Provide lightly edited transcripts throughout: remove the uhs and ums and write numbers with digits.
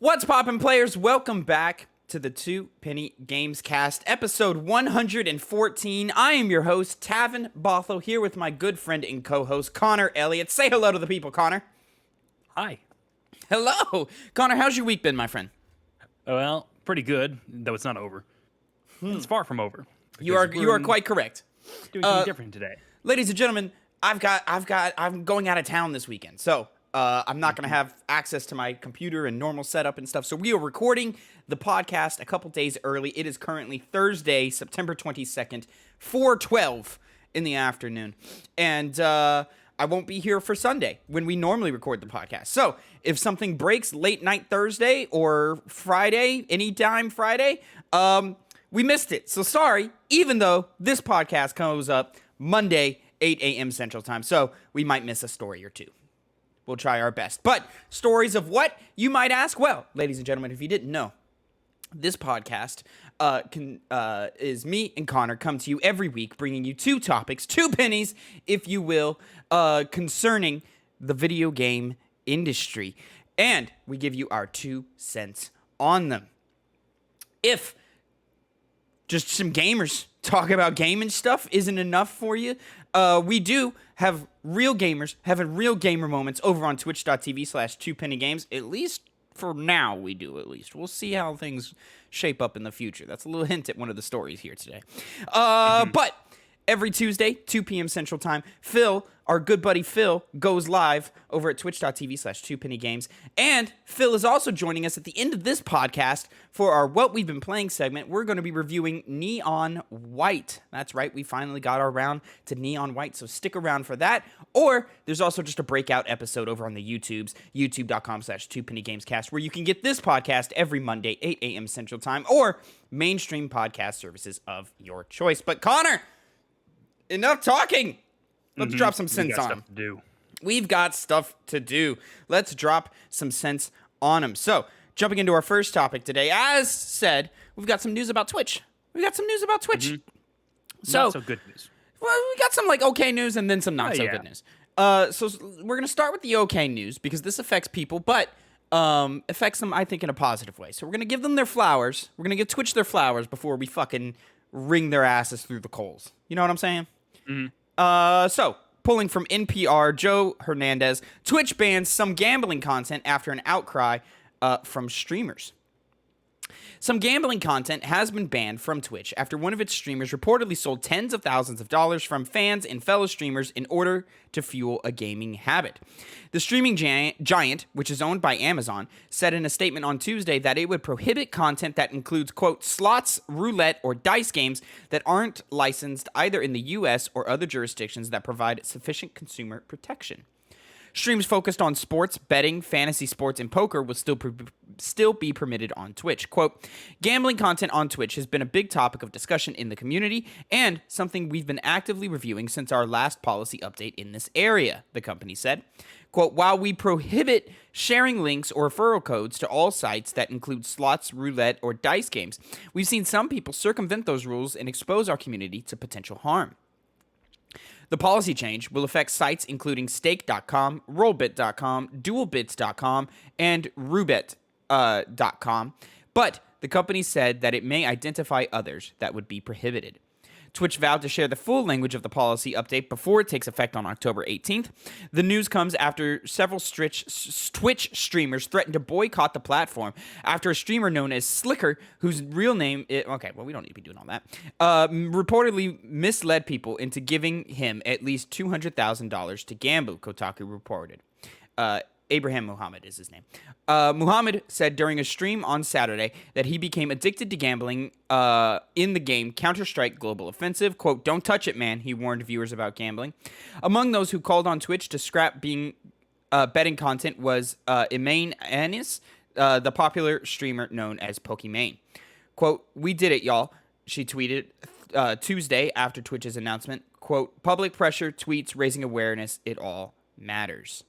What's poppin', players? Welcome back to the Two Penny Gamescast, episode 114. I am your host, Tavin Bothel, here with my good friend and co-host, Connor Elliott. Say hello to the people, Connor. Hi. Hello. Connor, how's your week been, my friend? Well, pretty good, though it's not over. It's far from over. You are quite correct. Doing something different today. Ladies and gentlemen, I'm going out of town this weekend, so I'm not going to have access to my computer and normal setup and stuff. So we are recording the podcast a couple days early. It is currently Thursday, September 22nd, 4:12 in the afternoon. And I won't be here for Sunday when we normally record the podcast. So if something breaks late night Thursday or Friday, anytime Friday, we missed it. So sorry, even though this podcast comes up Monday, 8 a.m. Central Time. So we might miss a story or two. We'll try our best. But stories of what, you might ask? Well, ladies and gentlemen, if you didn't know, this podcast is me and Connor come to you every week, bringing you two topics, two pennies, if you will, concerning the video game industry. And we give you our 2 cents on them. If just some gamers talk about gaming stuff isn't enough for you, we do have real gamers having real gamer moments over on twitch.tv/2pennygames. At least for now, we do, at least. We'll see how things shape up in the future. That's a little hint at one of the stories here today. But every Tuesday, 2 p.m. Central Time, Phil, our good buddy Phil, goes live over at twitch.tv/2pennygames. And Phil is also joining us at the end of this podcast for our What We've Been Playing segment. We're going to be reviewing Neon White. That's right, we finally got around to Neon White, so stick around for that. Or there's also just a breakout episode over on the YouTubes, youtube.com/2pennygamescast, where you can get this podcast every Monday, 8 a.m. Central Time, or mainstream podcast services of your choice. But Connor, enough talking. Let's drop some sense on them. We've got stuff to do. Let's drop some sense on them. So, jumping into our first topic today, as said, we've got some news about Twitch. So, Not so good news. Well, we got some okay news and then some not so good news. So we're gonna start with the okay news because this affects people, but affects them, I think, in a positive way. So we're gonna give them their flowers. We're gonna give Twitch their flowers before we fucking wring their asses through the coals. You know what I'm saying? So, pulling from NPR, Joe Hernandez, Twitch bans some gambling content after an outcry from streamers. Some gambling content has been banned from Twitch after one of its streamers reportedly sold tens of thousands of dollars from fans and fellow streamers in order to fuel a gaming habit. The streaming giant, which is owned by Amazon, said in a statement on Tuesday that it would prohibit content that includes, quote, slots, roulette, or dice games that aren't licensed either in the U.S. or other jurisdictions that provide sufficient consumer protection. Streams focused on sports, betting, fantasy sports, and poker will still be permitted on Twitch. Quote, gambling content on Twitch has been a big topic of discussion in the community and something we've been actively reviewing since our last policy update in this area, the company said. Quote, while we prohibit sharing links or referral codes to all sites that include slots, roulette, or dice games, we've seen some people circumvent those rules and expose our community to potential harm. The policy change will affect sites including stake.com, rollbit.com, dualbits.com, and roulette.com, but the company said that it may identify others that would be prohibited. Twitch vowed to share the full language of the policy update before it takes effect on October 18th. The news comes after several Twitch streamers threatened to boycott the platform after a streamer known as Slicker, whose real name is... Okay, well, we don't need to be doing all that. Reportedly misled people into giving him at least $200,000 to gamble, Kotaku reported. Abraham Muhammad is his name. Muhammad said during a stream on Saturday that he became addicted to gambling in the game Counter-Strike Global Offensive. Quote, don't touch it, man, he warned viewers about gambling. Among those who called on Twitch to scrap betting content was Emain Anis, the popular streamer known as Pokimane. Quote, we did it, y'all, she tweeted Tuesday after Twitch's announcement. Quote, public pressure, tweets, raising awareness, it all matters.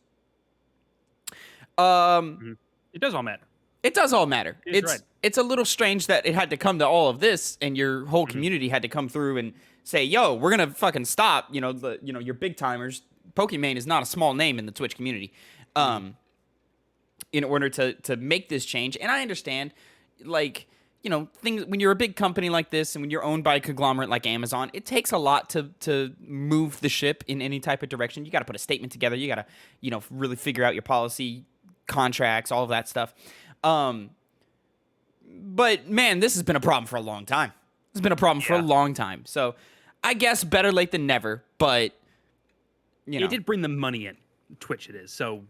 It does all matter. It does all matter. Right. It's a little strange that it had to come to all of this, and your whole community had to come through and say, "Yo, we're gonna fucking stop." Your big timers. Pokimane is not a small name in the Twitch community. in order to make this change. And I understand, like, you know, things when you're a big company like this and when you're owned by a conglomerate like Amazon, it takes a lot to move the ship in any type of direction. You got to put a statement together. You got to, you know, really figure out your policy, contracts, all of that stuff. But man, this has been a problem for a long time. It's been a problem for a long time. So I guess better late than never, but you know. It did bring the money in. Twitch it is. So,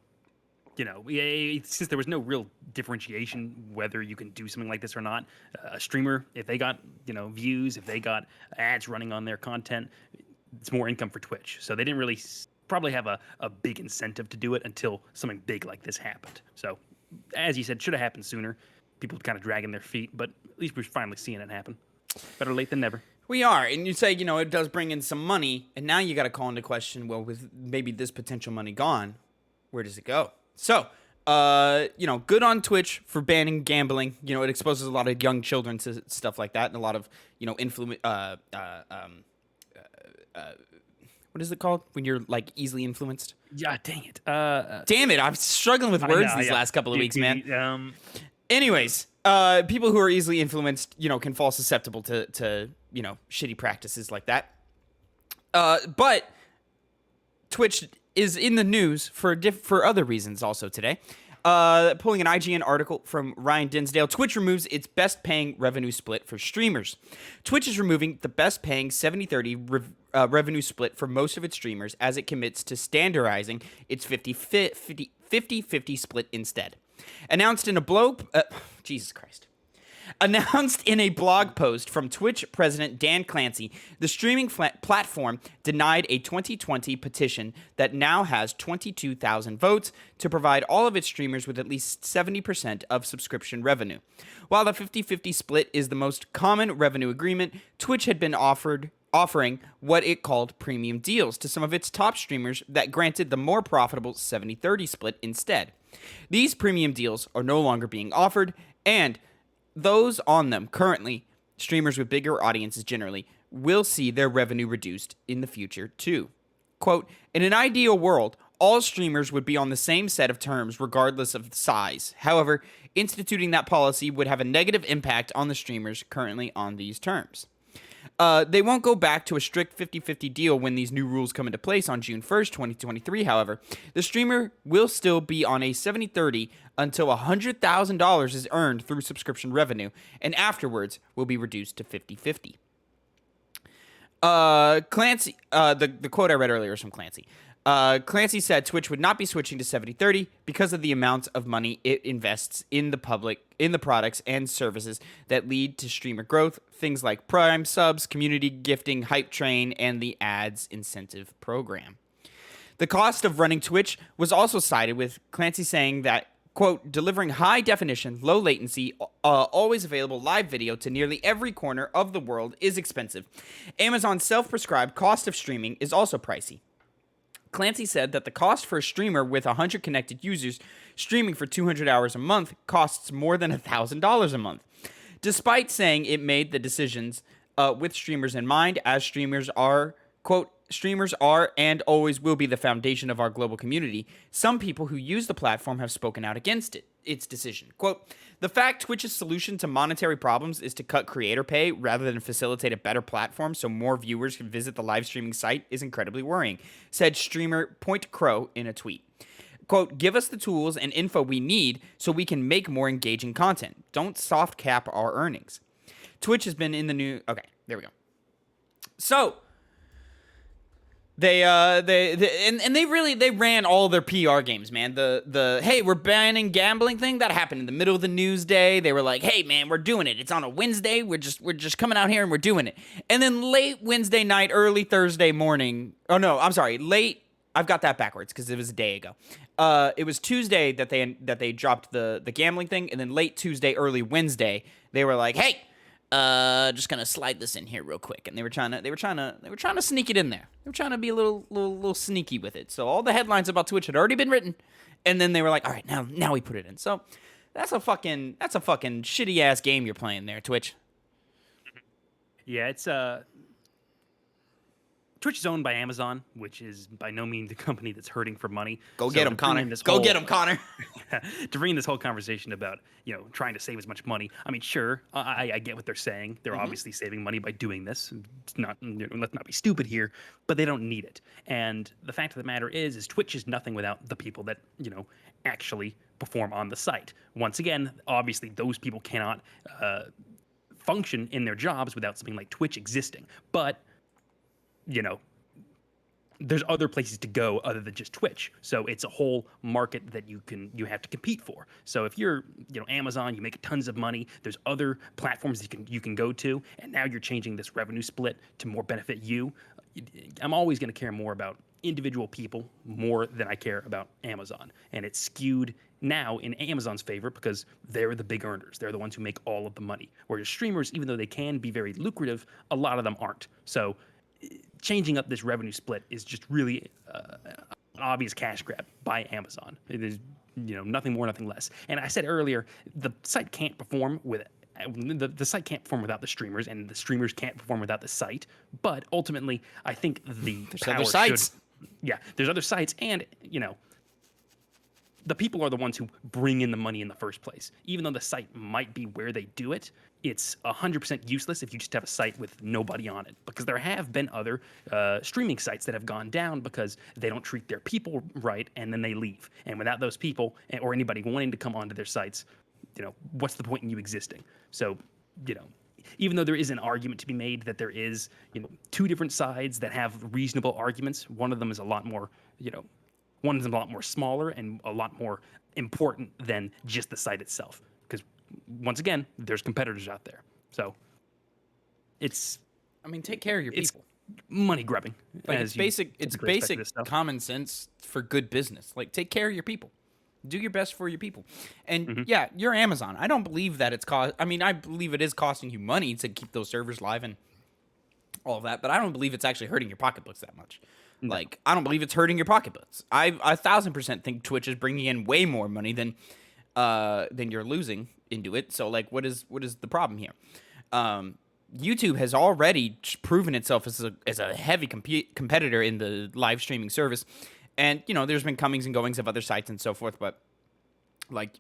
you know, since there was no real differentiation whether you can do something like this or not, a streamer, if they got, you know, views, if they got ads running on their content, it's more income for Twitch. So they didn't really probably have a big incentive to do it until something big like this happened. So, as you said, should have happened sooner. People kind of dragging their feet, but at least we're finally seeing it happen. Better late than never. We are, and you say, you know, it does bring in some money, and now you got to call into question, well, with maybe this potential money gone, where does it go? So, you know, good on Twitch for banning gambling. You know, it exposes a lot of young children to stuff like that, and a lot of, you know, what is it called when you're like easily influenced? Yeah, dang it. Damn it, I'm struggling with words these last couple of weeks, man. Anyways, people who are easily influenced, you know, can fall susceptible to you know, shitty practices like that. But Twitch is in the news for other reasons also today. Pulling an IGN article from Ryan Dinsdale, Twitch removes its best-paying revenue split for streamers. Twitch is removing the best-paying 70-30 revenue split for most of its streamers as it commits to standardizing its 50-50 split instead. Announced in a blog post from Twitch president Dan Clancy, the streaming platform denied a 2020 petition that now has 22,000 votes to provide all of its streamers with at least 70% of subscription revenue. While the 50-50 split is the most common revenue agreement, Twitch had been offering what it called premium deals to some of its top streamers that granted the more profitable 70-30 split instead. These premium deals are no longer being offered, and those on them currently, streamers with bigger audiences generally, will see their revenue reduced in the future too. Quote, in an ideal world, all streamers would be on the same set of terms regardless of size. However, instituting that policy would have a negative impact on the streamers currently on these terms. They won't go back to a strict 50-50 deal when these new rules come into place on June 1st, 2023, however. The streamer will still be on a 70-30 until $100,000 is earned through subscription revenue, and afterwards will be reduced to 50-50. Clancy, the quote I read earlier is from Clancy. Clancy said Twitch would not be switching to 70-30 because of the amount of money it invests in the products and services that lead to streamer growth, things like Prime subs, community gifting, Hype Train, and the ads incentive program. The cost of running Twitch was also cited, with Clancy saying that, quote, delivering high definition, low latency, always available live video to nearly every corner of the world is expensive. Amazon's self-prescribed cost of streaming is also pricey. Clancy said that the cost for a streamer with 100 connected users streaming for 200 hours a month costs more than $1,000 a month. Despite saying it made the decisions with streamers in mind, as streamers are, quote, streamers are and always will be the foundation of our global community, some people who use the platform have spoken out against its decision. Quote, the fact Twitch's solution to monetary problems is to cut creator pay rather than facilitate a better platform so more viewers can visit the live streaming site is incredibly worrying, said streamer Point Crow in a tweet. Quote, give us the tools and info we need so we can make more engaging content. Don't soft cap our earnings. Twitch has been in the new... Okay, there we go. So... They ran all their PR games, man. The hey, we're banning gambling thing that happened in the middle of the news day. They were like, hey man, we're doing it. It's on a Wednesday. We're just coming out here and we're doing it. And then late Wednesday night, early Thursday morning. Oh no, I'm sorry. Late. I've got that backwards because it was a day ago. It was Tuesday that they dropped the gambling thing, and then late Tuesday, early Wednesday, they were like, hey. Just gonna slide this in here real quick, and they were trying to sneak it in there. They were trying to be a little sneaky with it. So all the headlines about Twitch had already been written, and then they were like, all right, now we put it in. So that's a fucking shitty ass game you're playing there, Twitch. Yeah, it's Twitch is owned by Amazon, which is by no means a company that's hurting for money. Go get him, Connor. Go get him, Connor. To bring this whole conversation about, trying to save as much money. I mean, sure, I get what they're saying. They're obviously saving money by doing this. It's not, let's not be stupid here, but they don't need it. And the fact of the matter is Twitch is nothing without the people that, actually perform on the site. Once again, obviously those people cannot function in their jobs without something like Twitch existing. But there's other places to go other than just Twitch. So it's a whole market that you have to compete for. So if you're, Amazon, you make tons of money. There's other platforms you can go to, and now you're changing this revenue split to more benefit you. I'm always going to care more about individual people more than I care about Amazon. And it's skewed now in Amazon's favor because they're the big earners. They're the ones who make all of the money. Whereas streamers, even though they can be very lucrative, a lot of them aren't. So changing up this revenue split is just really an obvious cash grab by Amazon. It is, nothing more, nothing less. And I said earlier, the site can't perform the site can't perform without the streamers, and the streamers can't perform without the site. But ultimately, I think there's other sites. There's other sites, and the people are the ones who bring in the money in the first place. Even though the site might be where they do it, it's 100% useless if you just have a site with nobody on it. Because there have been other streaming sites that have gone down because they don't treat their people right, and then they leave. And without those people or anybody wanting to come onto their sites, what's the point in you existing? So, even though there is an argument to be made that there is, two different sides that have reasonable arguments, one of them is a lot more, one is a lot more smaller and a lot more important than just the site itself. Because once again, there's competitors out there. So take care of your people. Money grubbing. Like it's basic common sense for good business. Like, take care of your people. Do your best for your people. And yeah, you're Amazon. I don't believe that I believe it is costing you money to keep those servers live and all of that, but I don't believe it's actually hurting your pocketbooks that much. No. Like, I don't believe it's hurting your pocketbooks. I 1,000% think Twitch is bringing in way more money than you're losing into it. So, like, what is the problem here? YouTube has already proven itself as a heavy competitor in the live streaming service. And, there's been comings and goings of other sites and so forth, but, like,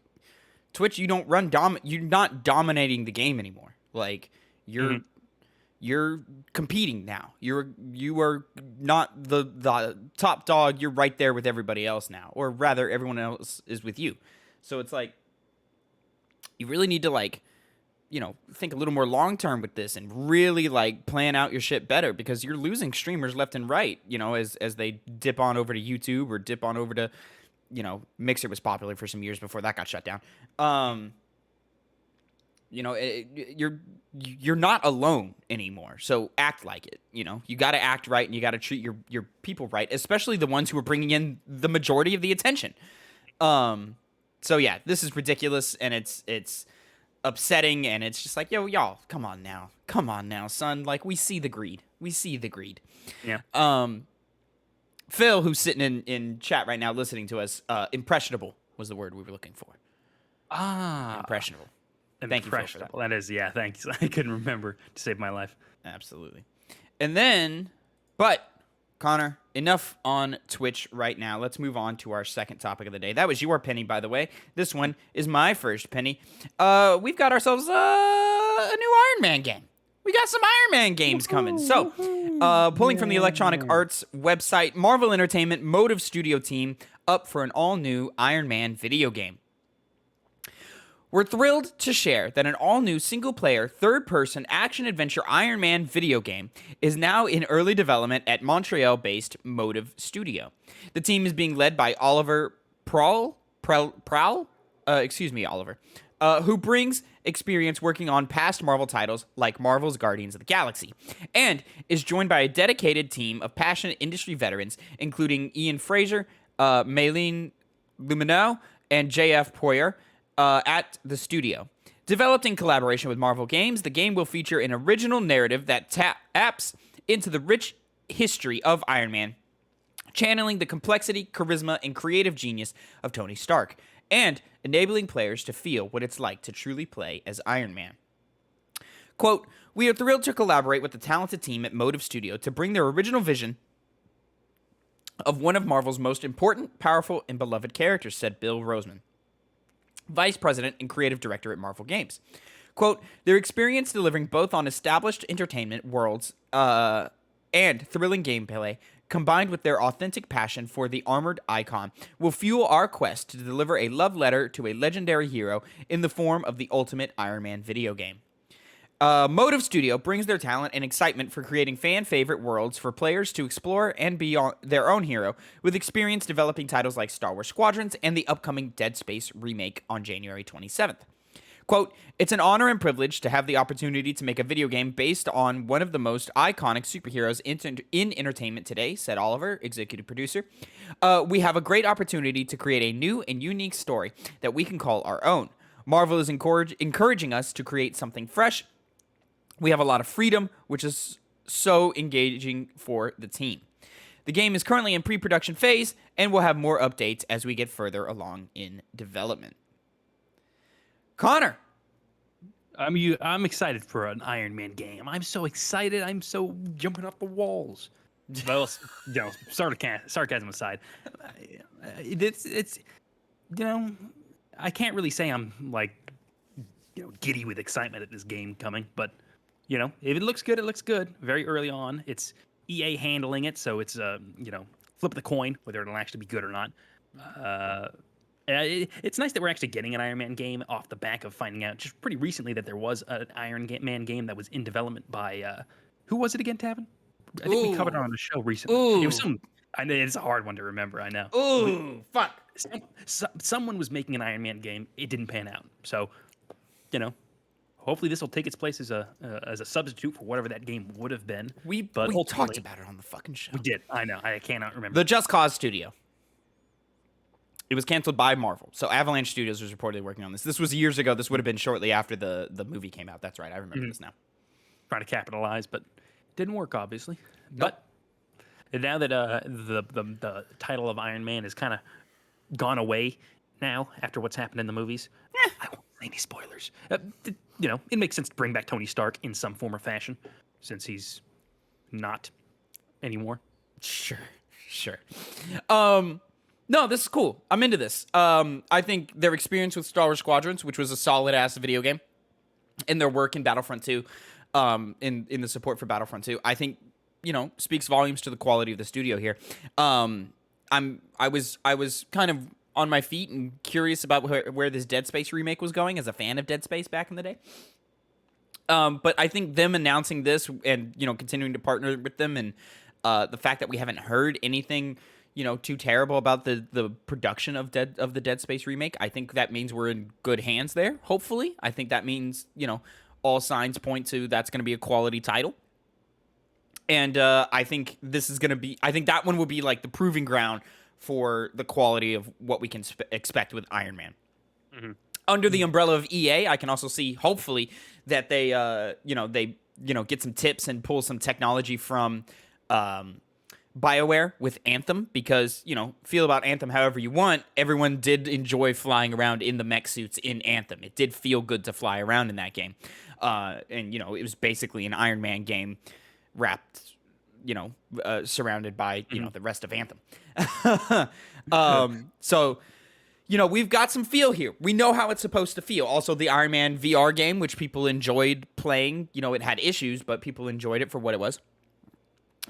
Twitch, you don't run you're not dominating the game anymore. Like, you're competing now. You are not the top dog. You're right there with everybody else now, or rather, everyone else is with you. So it's like, you really need to, like, think a little more long term with this and really, like, plan out your shit better, because you're losing streamers left and right, as they dip on over to YouTube or dip on over to, Mixer was popular for some years before that got shut down. You're not alone anymore. So act like it. You got to act right, and you got to treat your people right, especially the ones who are bringing in the majority of the attention. So yeah, this is ridiculous, and it's upsetting, and it's just like, y'all, come on now, son. Like, we see the greed. Yeah. Phil, who's sitting in chat right now listening to us, impressionable was the word we were looking for. Impressionable. Thank you, Phil, for that. That is, yeah, thanks. I couldn't remember to save my life. Absolutely. And then, but Connor, enough on Twitch right now. Let's move on to our second topic of the day. That was your penny, by the way. This one is my first penny. We've got ourselves a new Iron Man game. We got some Iron Man games coming. So, pulling from the Electronic Arts website, Marvel Entertainment Motive Studio team up for an all-new Iron Man video game. We're thrilled to share that an all-new single-player, third-person action-adventure Iron Man video game is now in early development at Montreal-based Motive Studio. The team is being led by Oliver Prowl, Oliver, who brings experience working on past Marvel titles like Marvel's Guardians of the Galaxy, and is joined by a dedicated team of passionate industry veterans, including Ian Fraser, Maylene Lumineau, and J.F. Poyer, at the studio. Developed in collaboration with Marvel Games, the game will feature an original narrative that taps into the rich history of Iron Man, channeling the complexity, charisma, and creative genius of Tony Stark, and enabling players to feel what it's like to truly play as Iron Man. Quote, "We are thrilled to collaborate with the talented team at Motive Studio to bring their original vision of one of Marvel's most important, powerful, and beloved characters," said Bill Roseman, vice president and creative director at Marvel Games. Quote, "Their experience delivering both on established entertainment worlds and thrilling gameplay, combined with their authentic passion for the armored icon, will fuel our quest to deliver a love letter to a legendary hero in the form of the ultimate Iron Man video game." Motive Studio brings their talent and excitement for creating fan-favorite worlds for players to explore and be their own hero, with experience developing titles like Star Wars Squadrons and the upcoming Dead Space remake on January 27th. Quote, "It's an honor and privilege to have the opportunity to make a video game based on one of the most iconic superheroes in entertainment today," said Oliver, executive producer. "We have a great opportunity to create a new and unique story that we can call our own. Marvel is encouraging us to create something fresh. We have a lot of freedom, which is so engaging for the team. The game is currently in pre-production phase, and we'll have more updates as we get further along in development." Connor. I'm excited for an Iron Man game. I'm so excited. I'm so jumping off the walls. Well, sarcasm aside, it's I can't really say I'm like giddy with excitement at this game coming, but if it looks good, it looks good. Very early on, it's EA handling it, so it's flip the coin whether it'll actually be good or not. It's nice that we're actually getting an Iron Man game off the back of finding out just pretty recently that there was an Iron Man game that was in development by who was it again, Tavin? I think we covered it on the show recently. Ooh. It was I know it's a hard one to remember. I know. Ooh, fuck. Someone was making an Iron Man game. It didn't pan out. So, hopefully this will take its place as a substitute for whatever that game would have been. We talked about it on the fucking show. We did. I know. I cannot remember. The Just Cause studio. It was canceled by Marvel. So Avalanche Studios was reportedly working on this. This was years ago. This would have been shortly after the movie came out. That's right. I remember this now. Trying to capitalize, but didn't work, obviously. Nope. But now that the title of Iron Man has kind of gone away now after what's happened in the movies, I won't say any spoilers. It makes sense to bring back Tony Stark in some form or fashion since he's not anymore. Sure. No, this is cool. I'm into this. I think their experience with Star Wars Squadrons, which was a solid-ass video game, and their work in Battlefront 2, in the support for Battlefront 2, I think, speaks volumes to the quality of the studio here. I was kind of on my feet and curious about where this Dead Space remake was going as a fan of Dead Space back in the day. But I think them announcing this and, continuing to partner with them and the fact that we haven't heard anything too terrible about the production of the Dead Space remake, I think that means we're in good hands there, hopefully. I think that means, all signs point to that's going to be a quality title. And I think that one will be like the proving ground for the quality of what we can expect with Iron Man. Mm-hmm. Under the umbrella of EA, I can also see, hopefully, that they get some tips and pull some technology from BioWare with Anthem, because, feel about Anthem however you want, everyone did enjoy flying around in the mech suits in Anthem. It did feel good to fly around in that game. And, it was basically an Iron Man game wrapped, surrounded by, the rest of Anthem. So, we've got some feel here. We know how it's supposed to feel. Also, the Iron Man VR game, which people enjoyed playing, it had issues, but people enjoyed it for what it was.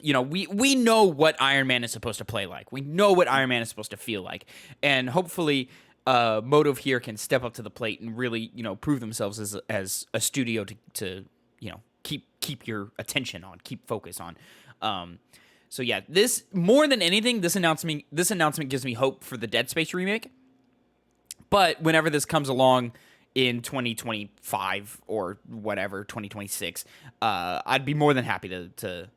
We know what Iron Man is supposed to play like. We know what Iron Man is supposed to feel like. And hopefully, Motive here can step up to the plate and really, prove themselves as a studio to keep your attention on, keep focus on. So yeah, this more than anything, this announcement gives me hope for the Dead Space remake. But whenever this comes along in 2025 or whatever, 2026, I'd be more than happy to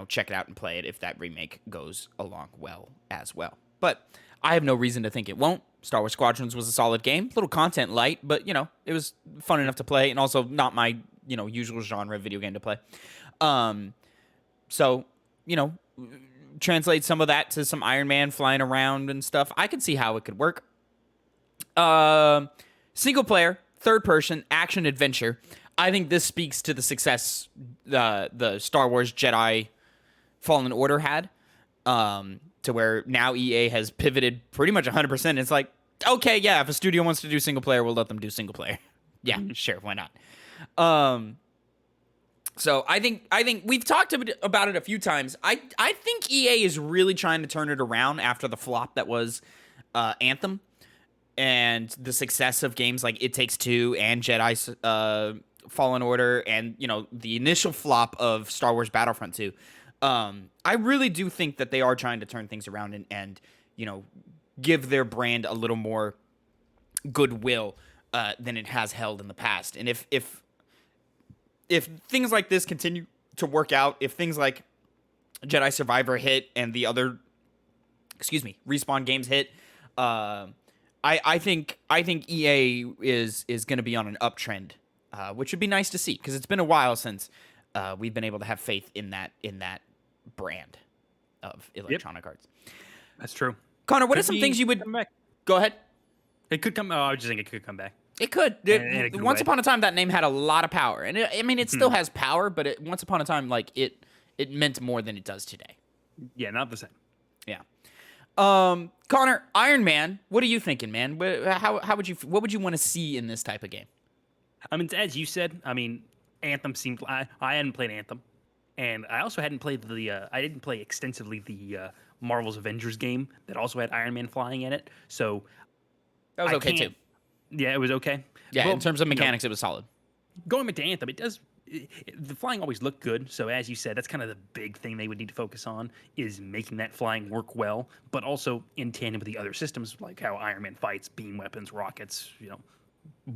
check it out and play it if that remake goes along well as well. But I have no reason to think it won't. Star Wars Squadrons was a solid game, little content light, but it was fun enough to play, and also not my usual genre video game to play. So translate some of that to some Iron Man flying around and stuff. I could see how it could work. Single player, third person, action adventure. I think this speaks to the success the Star Wars Jedi Fallen Order had, to where now EA has pivoted pretty much 100%. It's like, okay, yeah, if a studio wants to do single player, we'll let them do single player. Yeah, sure, why not? So I think we've talked about it a few times. I think EA is really trying to turn it around after the flop that was Anthem, and the success of games like It Takes Two and Jedi Fallen Order, and the initial flop of Star Wars Battlefront 2. I really do think that they are trying to turn things around and give their brand a little more goodwill than it has held in the past. And if things like this continue to work out, if things like Jedi Survivor hit and the other, Respawn games hit, I think EA is going to be on an uptrend, which would be nice to see, because it's been a while since we've been able to have faith in that brand of Electronic Arts. That's true. Connor, what are some things you would go ahead? It could come. Oh, I was just thinking it could come back. It could. Once upon a time, that name had a lot of power, and it still has power, but once upon a time, like it meant more than it does today. Yeah, not the same. Yeah. Connor, Iron Man. What are you thinking, man? What would you want to see in this type of game? I mean, as you said, Anthem seemed. I hadn't played Anthem, and I also hadn't played I didn't play extensively the Marvel's Avengers game that also had Iron Man flying in it. So that was okay too. Yeah, it was okay. Yeah, in terms of mechanics, it was solid. Going back to Anthem, the flying always looked good. So as you said, that's kind of the big thing they would need to focus on, is making that flying work well, but also in tandem with the other systems, like how Iron Man fights, beam weapons, rockets,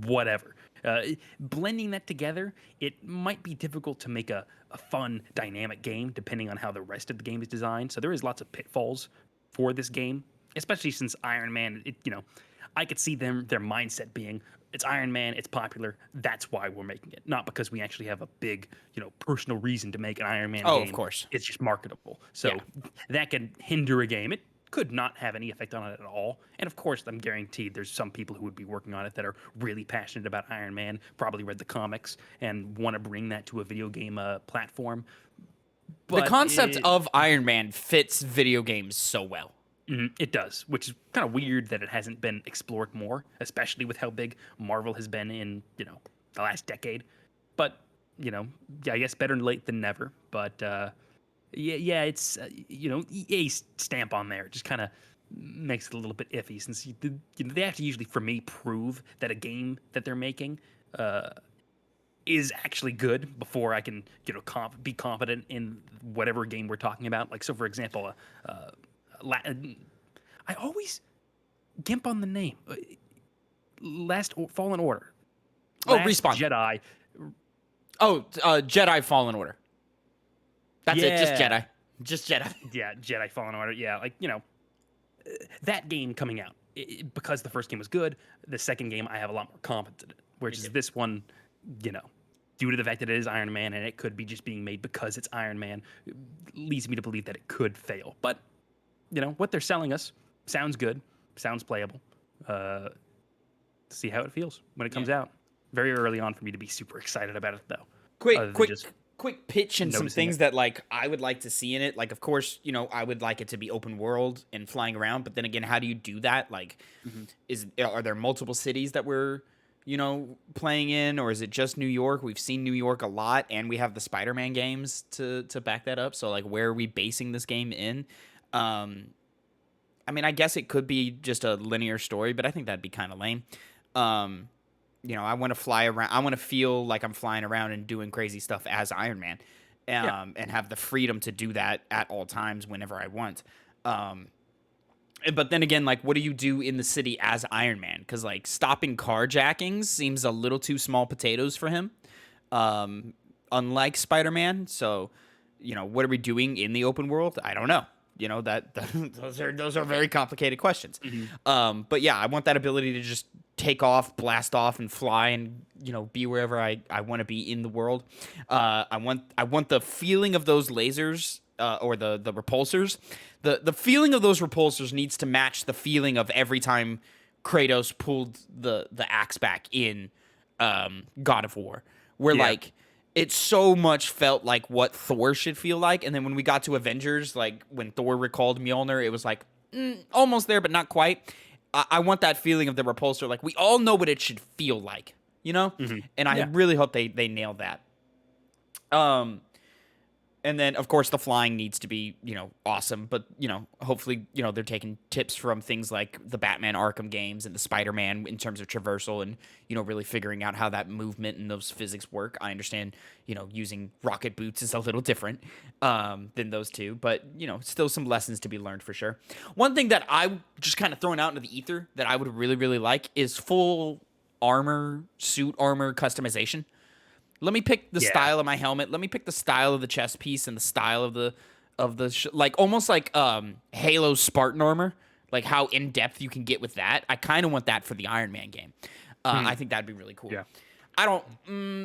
whatever. Blending that together, it might be difficult to make a fun, dynamic game, depending on how the rest of the game is designed. So there is lots of pitfalls for this game, especially since Iron Man, I could see their mindset being, it's Iron Man, it's popular, that's why we're making it. Not because we actually have a big, personal reason to make an Iron Man game. Oh, of course. It's just marketable. So that can hinder a game. It could not have any effect on it at all. And of course, I'm guaranteed there's some people who would be working on it that are really passionate about Iron Man, probably read the comics, and want to bring that to a video game platform. But the concept of Iron Man fits video games so well. It does, which is kind of weird that it hasn't been explored more, especially with how big Marvel has been in, the last decade. But, I guess better late than never. But, it's, EA's stamp on there just kind of makes it a little bit iffy, since they have to usually, for me, prove that a game that they're making is actually good before I can, be confident in whatever game we're talking about. Like, so, for example, I always gimp on the name. Fallen Order. Respawn. Jedi. Jedi Fallen Order. That's it. Just Jedi. Just Jedi. Yeah, Jedi Fallen Order. Yeah, that game coming out, because the first game was good. The second game, I have a lot more confidence in it. Whereas this one, due to the fact that it is Iron Man and it could be just being made because it's Iron Man, leads me to believe that it could fail. But what they're selling us sounds good, sounds playable. See how it feels when it comes out. Very early on for me to be super excited about it, though. Quick pitch and some things that I would like to see in it. Like, of course, I would like it to be open world and flying around. But then again, how do you do that? Like, are there multiple cities that we're playing in, or is it just New York? We've seen New York a lot, and we have the Spider-Man games to back that up. So where are we basing this game in? I guess it could be just a linear story, but I think that'd be kind of lame. I want to fly around. I want to feel like I'm flying around and doing crazy stuff as Iron Man, and have the freedom to do that at all times whenever I want. But then again, what do you do in the city as Iron Man? Because stopping carjackings seems a little too small potatoes for him, unlike Spider-Man. So, what are we doing in the open world? I don't know. Those are very complicated questions. But yeah, I want that ability to just take off, blast off, and fly, and be wherever I want to be in the world. I want the feeling of those lasers, or the repulsors. The feeling of those repulsors needs to match the feeling of every time Kratos pulled the axe back in God of War, where Yeah. like it so much felt like what Thor should feel like, and then when we got to Avengers, like when Thor recalled Mjolnir, it was like almost there, but not quite. I want that feeling of the repulsor. Like we all know what it should feel like, you know? And I really hope they nail that. And then, of course, the flying needs to be, awesome. But, hopefully, they're taking tips from things like the Batman Arkham games and the Spider-Man in terms of traversal and, really figuring out how that movement and those physics work. I understand, using rocket boots is a little different than those two. But, still some lessons to be learned for sure. One thing that I just kind of thrown out into the ether that I would really, really like is full suit armor customization. Let me pick the style of my helmet. Let me pick the style of the chest piece and the style of the like almost like Halo Spartan armor, like how in depth you can get with that. I kind of want that for the Iron Man game. I think that'd be really cool. Yeah. I don't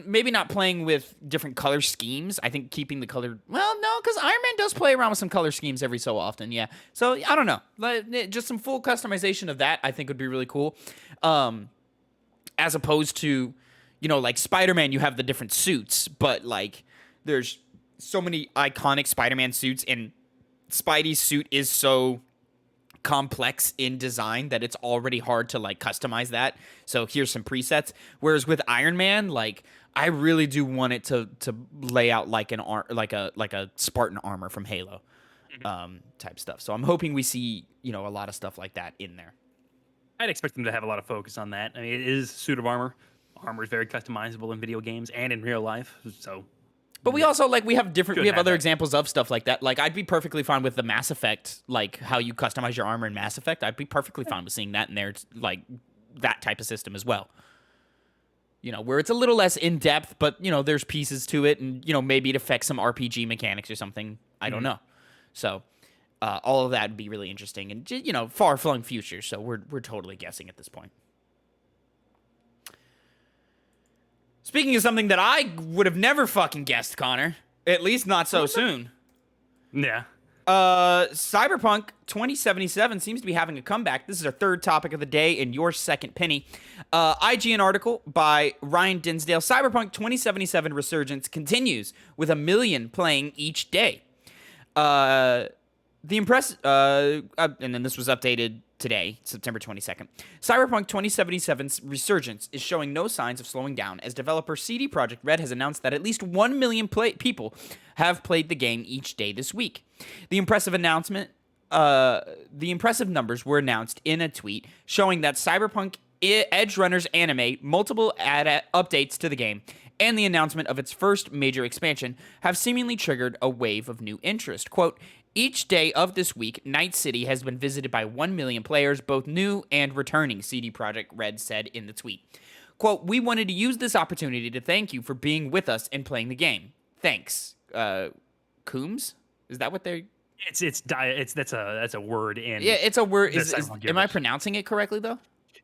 maybe not playing with different color schemes. I think keeping the color. Well, no, because Iron Man does play around with some color schemes every so often. Yeah. So I don't know. Just some full customization of that I think would be really cool. As opposed to, like Spider-Man, you have the different suits, but like there's so many iconic Spider-Man suits, and Spidey's suit is so complex in design that it's already hard to like customize that. So here's some presets. Whereas with Iron Man, like I really do want it to lay out like like a Spartan armor from Halo type stuff. So I'm hoping we see, a lot of stuff like that in there. I'd expect them to have a lot of focus on that. I mean, it is a suit of armor. Armor is very customizable in video games and in real life. So, but we also we have other that. examples of stuff like that. Like I'd be perfectly fine with the Mass Effect, like how you customize your armor in Mass Effect. I'd be perfectly fine with seeing that in there, like that type of system as well. Where it's a little less in depth, but there's pieces to it, and maybe it affects some RPG mechanics or something. I don't know. So all of that would be really interesting, and far flung future. So we're totally guessing at this point. Speaking of something that I would have never fucking guessed, Connor, at least not so soon. Yeah. Cyberpunk 2077 seems to be having a comeback. This is our third topic of the day and your second penny. IGN article by Ryan Dinsdale. Cyberpunk 2077 resurgence continues with 1 million playing each day. And then this was updated today, September 22nd. Cyberpunk 2077's resurgence is showing no signs of slowing down as developer CD Projekt Red has announced that at least 1 million people have played the game each day this week. The impressive numbers were announced in a tweet showing that Cyberpunk Edge Runners anime, multiple updates to the game, and the announcement of its first major expansion have seemingly triggered a wave of new interest. Quote, each day of this week, Night City has been visited by 1 million players, both new and returning, CD Projekt Red said in the tweet. Quote, we wanted to use this opportunity to thank you for being with us and playing the game. Thanks. Coombs? Is that what they're... That's a word in... Yeah, it's a word. Am I pronouncing it correctly, though?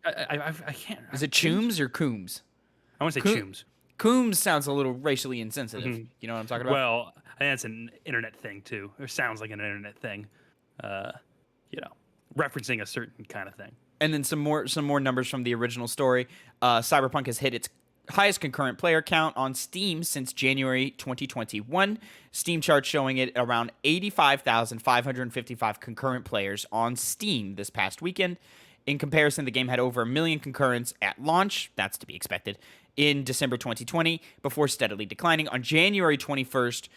I can't... Is it Chooms or Coombs? I want to say Chooms. Coombs sounds a little racially insensitive. Mm-hmm. You know what I'm talking about? Well, I think that's an internet thing, too. It sounds like an internet thing. Referencing a certain kind of thing. And then some more numbers from the original story. Cyberpunk has hit its highest concurrent player count on Steam since January 2021. Steam charts showing it around 85,555 concurrent players on Steam this past weekend. In comparison, the game had over 1 million concurrents at launch. That's to be expected. In December 2020, before steadily declining. On January 21st,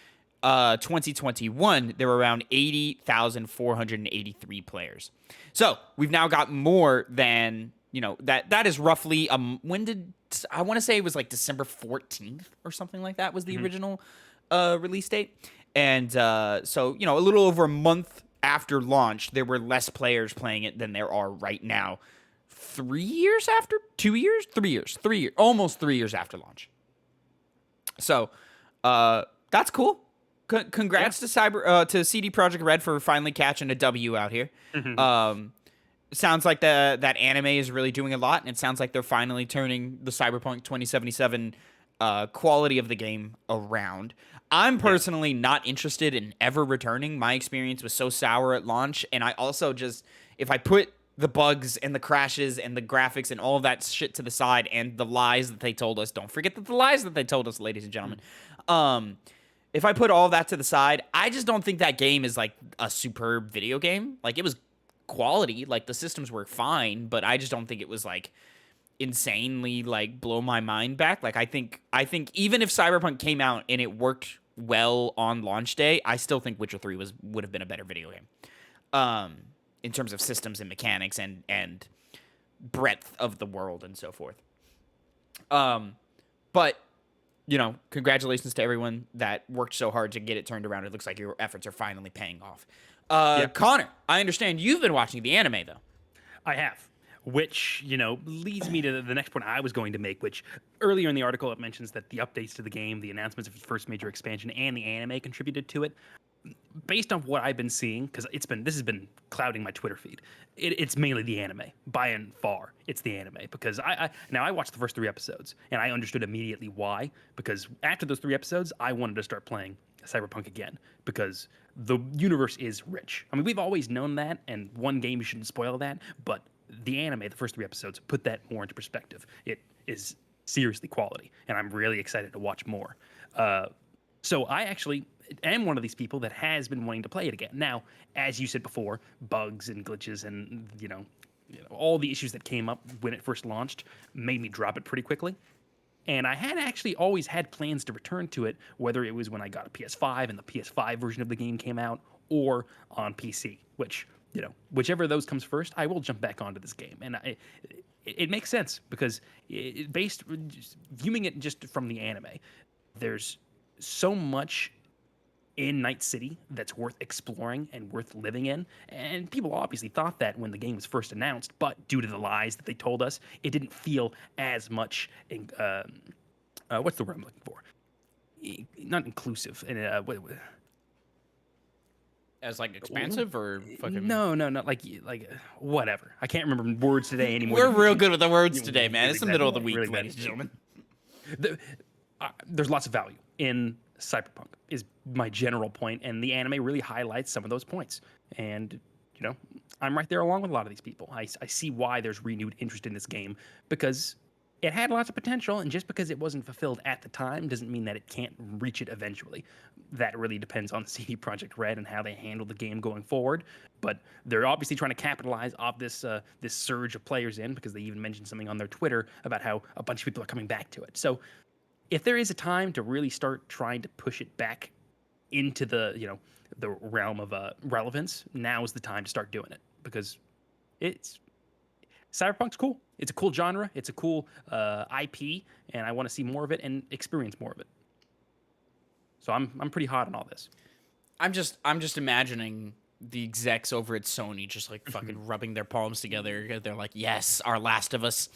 2021, there were around 80,483 players. So we've now got more than, that is roughly, when did, I want to say it was like December 14th or something like that was the original release date. And so, a little over a month after launch, there were less players playing it than there are right now. 3 years after? 2 years? 3 years. 3 years. Almost 3 years after launch. So, that's cool. Congrats to CD Projekt Red for finally catching a W out here. Mm-hmm. Sounds like that anime is really doing a lot, and it sounds like they're finally turning the Cyberpunk 2077 quality of the game around. I'm personally not interested in ever returning. My experience was so sour at launch, and I also just, if I put the bugs and the crashes and the graphics and all of that shit to the side and the lies that they told us. Don't forget that the lies that they told us, ladies and gentlemen. If I put all that to the side, I just don't think that game is like a superb video game. Like, it was quality, like the systems were fine, but I just don't think it was like insanely like blow my mind back. Like, I think even if Cyberpunk came out and it worked well on launch day, I still think Witcher 3 would have been a better video game. In terms of systems and mechanics and breadth of the world and so forth. But, you know, congratulations to everyone that worked so hard to get it turned around. It looks like your efforts are finally paying off. Connor, I understand you've been watching the anime, though. I have. Which, you know, leads me to the next point I was going to make, which earlier in the article it mentions that the updates to the game, the announcements of its first major expansion, and the anime contributed to it. Based on what I've been seeing, because this has been clouding my Twitter feed, it's mainly the anime. By and far, it's the anime. Because I watched the first 3 episodes, and I understood immediately why. Because after those 3 episodes, I wanted to start playing Cyberpunk again, because the universe is rich. I mean, we've always known that, and one game you shouldn't spoil that, but the anime, the first 3 episodes, put that more into perspective. It is seriously quality, and I'm really excited to watch more. So I actually am one of these people that has been wanting to play it again. Now, as you said before, bugs and glitches and, you know, all the issues that came up when it first launched made me drop it pretty quickly. And I had actually always had plans to return to it, whether it was when I got a PS5 and the PS5 version of the game came out, or on PC, which, you know, whichever of those comes first, I will jump back onto this game. And it makes sense, because viewing it just from the anime, there's so much in Night City that's worth exploring and worth living in. And people obviously thought that when the game was first announced, but due to the lies that they told us, it didn't feel as much, what's the word I'm looking for? Not inclusive. As like expansive or fucking... No, not like whatever. I can't remember words today anymore. We're real good with the words today, man. It's the middle of the week, ladies and gentlemen. There's lots of value in Cyberpunk, is my general point, and the anime really highlights some of those points. And, you know, I'm right there along with a lot of these people. I see why there's renewed interest in this game, because it had lots of potential, and just because it wasn't fulfilled at the time doesn't mean that it can't reach it eventually. That really depends on CD Projekt Red and how they handle the game going forward. But they're obviously trying to capitalize off this this surge of players in, because they even mentioned something on their Twitter about how a bunch of people are coming back to it. So if there is a time to really start trying to push it back into the, you know, the realm of relevance, now is the time to start doing it, because Cyberpunk's cool. It's a cool genre. It's a cool IP, and I want to see more of it and experience more of it. So I'm pretty hot on all this. I'm just imagining the execs over at Sony just like fucking rubbing their palms together. They're like, yes, our Last of Us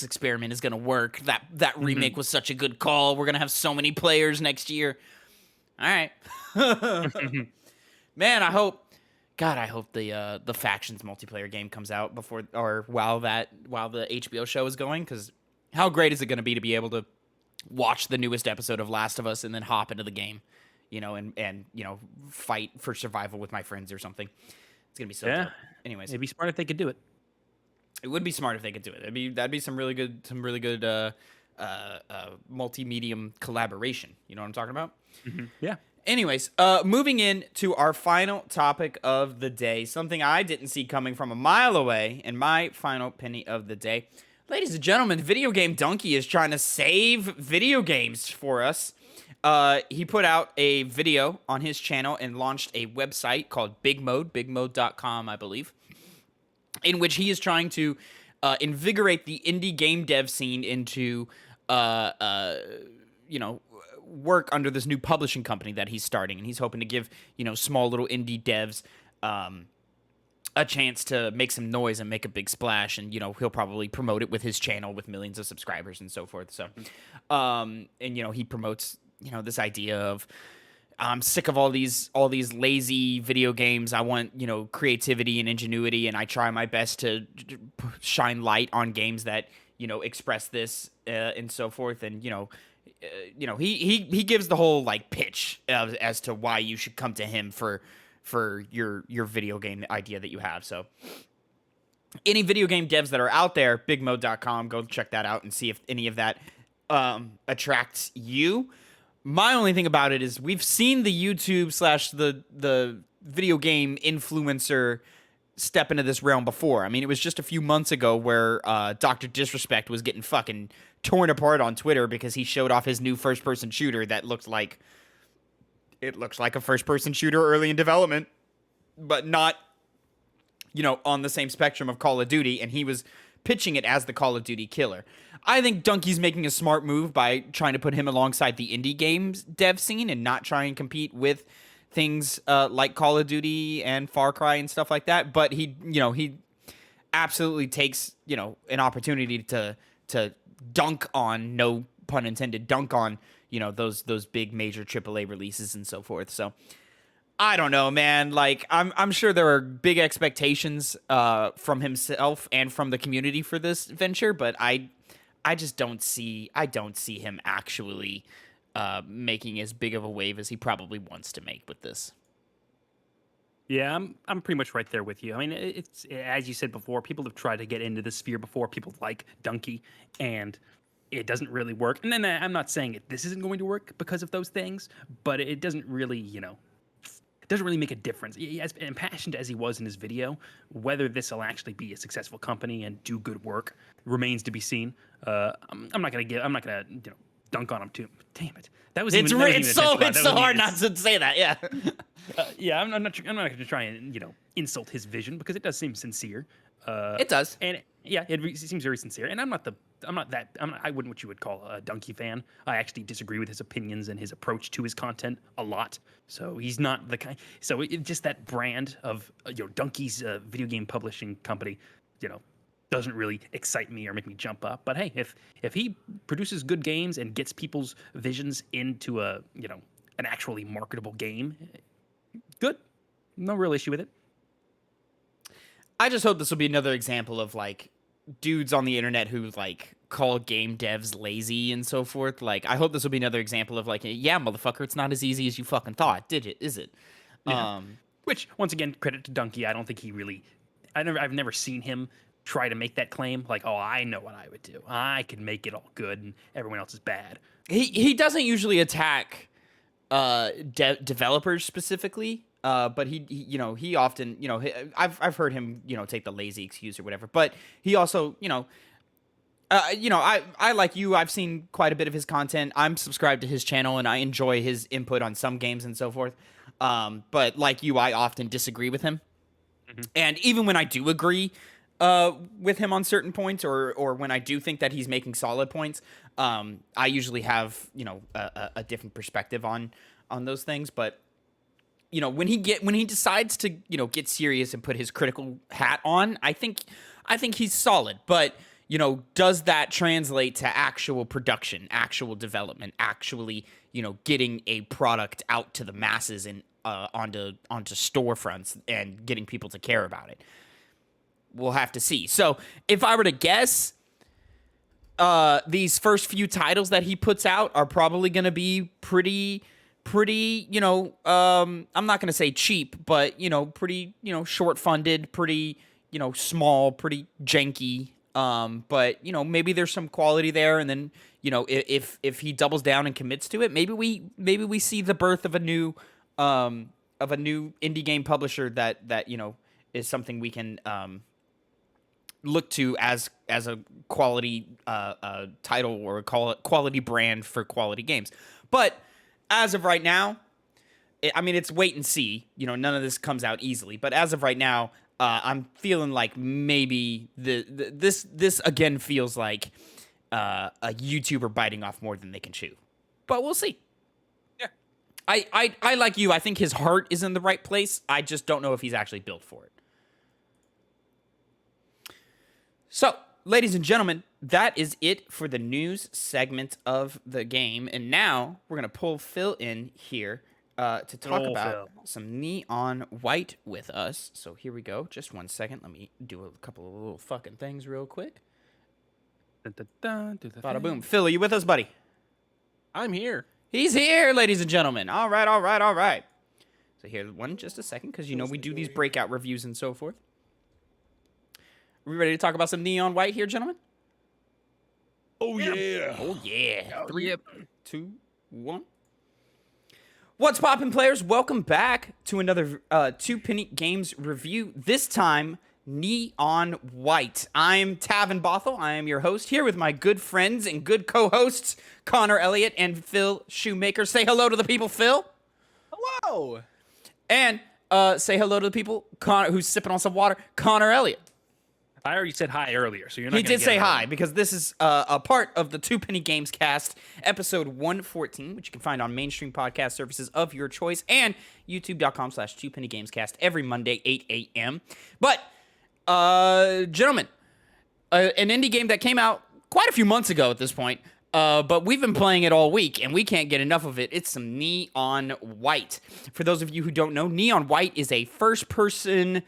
experiment is gonna work. That remake was such a good call. We're gonna have so many players next year. All right. Man, I hope the Factions multiplayer game comes out before or while the HBO show is going, because how great is it going to be able to watch the newest episode of Last of Us and then hop into the game, you know, and you know, fight for survival with my friends or something. It's gonna be so dope. Anyways, it'd be smart if they could do it. It would be smart if they could do it. That'd be some really good multi-medium collaboration. You know what I'm talking about? Mm-hmm. Yeah. Anyways, moving in to our final topic of the day, something I didn't see coming from a mile away, and my final penny of the day. Ladies and gentlemen, VideoGameDunkey is trying to save video games for us. He put out a video on his channel and launched a website called Bigmode, bigmode.com, I believe, in which he is trying to invigorate the indie game dev scene into, you know, work under this new publishing company that he's starting, and he's hoping to give, you know, small little indie devs a chance to make some noise and make a big splash, and, you know, he'll probably promote it with his channel with millions of subscribers and so forth. So and, you know, he promotes, you know, this idea of, I'm sick of all these lazy video games. I want, you know, creativity and ingenuity, and I try my best to shine light on games that, you know, express this and so forth. And, you know, he gives the whole like pitch as to why you should come to him for your video game idea that you have. So any video game devs that are out there, bigmode.com, go check that out and see if any of that attracts you. My only thing about it is we've seen the YouTube / the video game influencer step into this realm before. I mean, it was just a few months ago where Dr. Disrespect was getting fucking torn apart on Twitter because he showed off his new first-person shooter that looks like a first-person shooter early in development, but not, on the same spectrum of Call of Duty, and he was pitching it as the Call of Duty killer. I think Dunkey's making a smart move by trying to put him alongside the indie games dev scene and not try and compete with things like Call of Duty and Far Cry and stuff like that. But he absolutely takes, an opportunity to dunk on, no pun intended, dunk on, those big major AAA releases and so forth. So I don't know, man. Like, I'm sure there are big expectations from himself and from the community for this venture, but I just don't see him actually making as big of a wave as he probably wants to make with this. Yeah, I'm pretty much right there with you. I mean, it's as you said before, people have tried to get into this sphere before. People like Dunkey, and it doesn't really work. And then I'm not saying this isn't going to work because of those things, but it doesn't really, it doesn't really make a difference. As impassioned as he was in his video, whether this will actually be a successful company and do good work remains to be seen. I'm not gonna dunk on him too. Damn it, that was It's so hard not to say that. Yeah, yeah. I'm not gonna try and insult his vision because it does seem sincere. It does, and yeah, it seems very sincere. And I wouldn't what you would call a Dunkey fan. I actually disagree with his opinions and his approach to his content a lot. So he's not the kind. So just that brand of Dunkey's video game publishing company, doesn't really excite me or make me jump up. But hey, if he produces good games and gets people's visions into an actually marketable game, good. No real issue with it. I just hope this will be another example of like dudes on the internet who like call game devs lazy and so forth. Like, I hope this will be another example of like, yeah, motherfucker, it's not as easy as you fucking thought, is it? Yeah. Which, once again, credit to Dunkey. I don't think I've never seen him try to make that claim. Like, oh, I know what I would do. I can make it all good and everyone else is bad. He doesn't usually attack developers specifically. But he often, I've heard him, take the lazy excuse or whatever. But he also, I like you. I've seen quite a bit of his content. I'm subscribed to his channel, and I enjoy his input on some games and so forth. But like you, I often disagree with him. Mm-hmm. And even when I do agree with him on certain points, or when I do think that he's making solid points, I usually have, a different perspective on those things. But when he decides to, get serious and put his critical hat on, I think he's solid. But, does that translate to actual production, actual development, actually, getting a product out to the masses and onto storefronts and getting people to care about it? We'll have to see. So if I were to guess, these first few titles that he puts out are probably going to be pretty, I'm not going to say cheap, but, pretty, short funded, pretty, small, pretty janky. But, maybe there's some quality there. And then, if he doubles down and commits to it, maybe we see the birth of a new indie game publisher that, is something we can, look to as a quality, title or a quality brand for quality games. But as of right now, it's wait and see. None of this comes out easily. But as of right now, I'm feeling like maybe this again feels like a YouTuber biting off more than they can chew. But we'll see. Yeah. I like you. I think his heart is in the right place. I just don't know if he's actually built for it. So, ladies and gentlemen, that is it for the news segment of the game. And now we're going to pull Phil in here to talk about some Neon White with us. So here we go. Just 1 second. Let me do a couple of little fucking things real quick. Bada boom. Phil, are you with us, buddy? I'm here. He's here, ladies and gentlemen. All right. So here, just a second, because we do these breakout reviews and so forth. We ready to talk about some Neon White here, gentlemen? Oh yeah. Oh yeah. Oh, 3, yep. 2, 1. What's poppin', players? Welcome back to another Two Penny Games review. This time, Neon White. I'm Tavin Bothel. I am your host here with my good friends and good co-hosts, Connor Elliott and Phil Shoemaker. Say hello to the people, Phil. Hello. And say hello to the people, Connor, who's sipping on some water, Connor Elliott. I already said hi earlier, so you're not. He gonna did get say it hi wrong. because this is a part of the Two Penny Games Cast, episode 114, which you can find on mainstream podcast services of your choice and youtube.com/2pennygamescast every Monday, 8 a.m. But, gentlemen, an indie game that came out quite a few months ago at this point, but we've been playing it all week, and we can't get enough of it. It's some Neon White. For those of you who don't know, Neon White is a first-person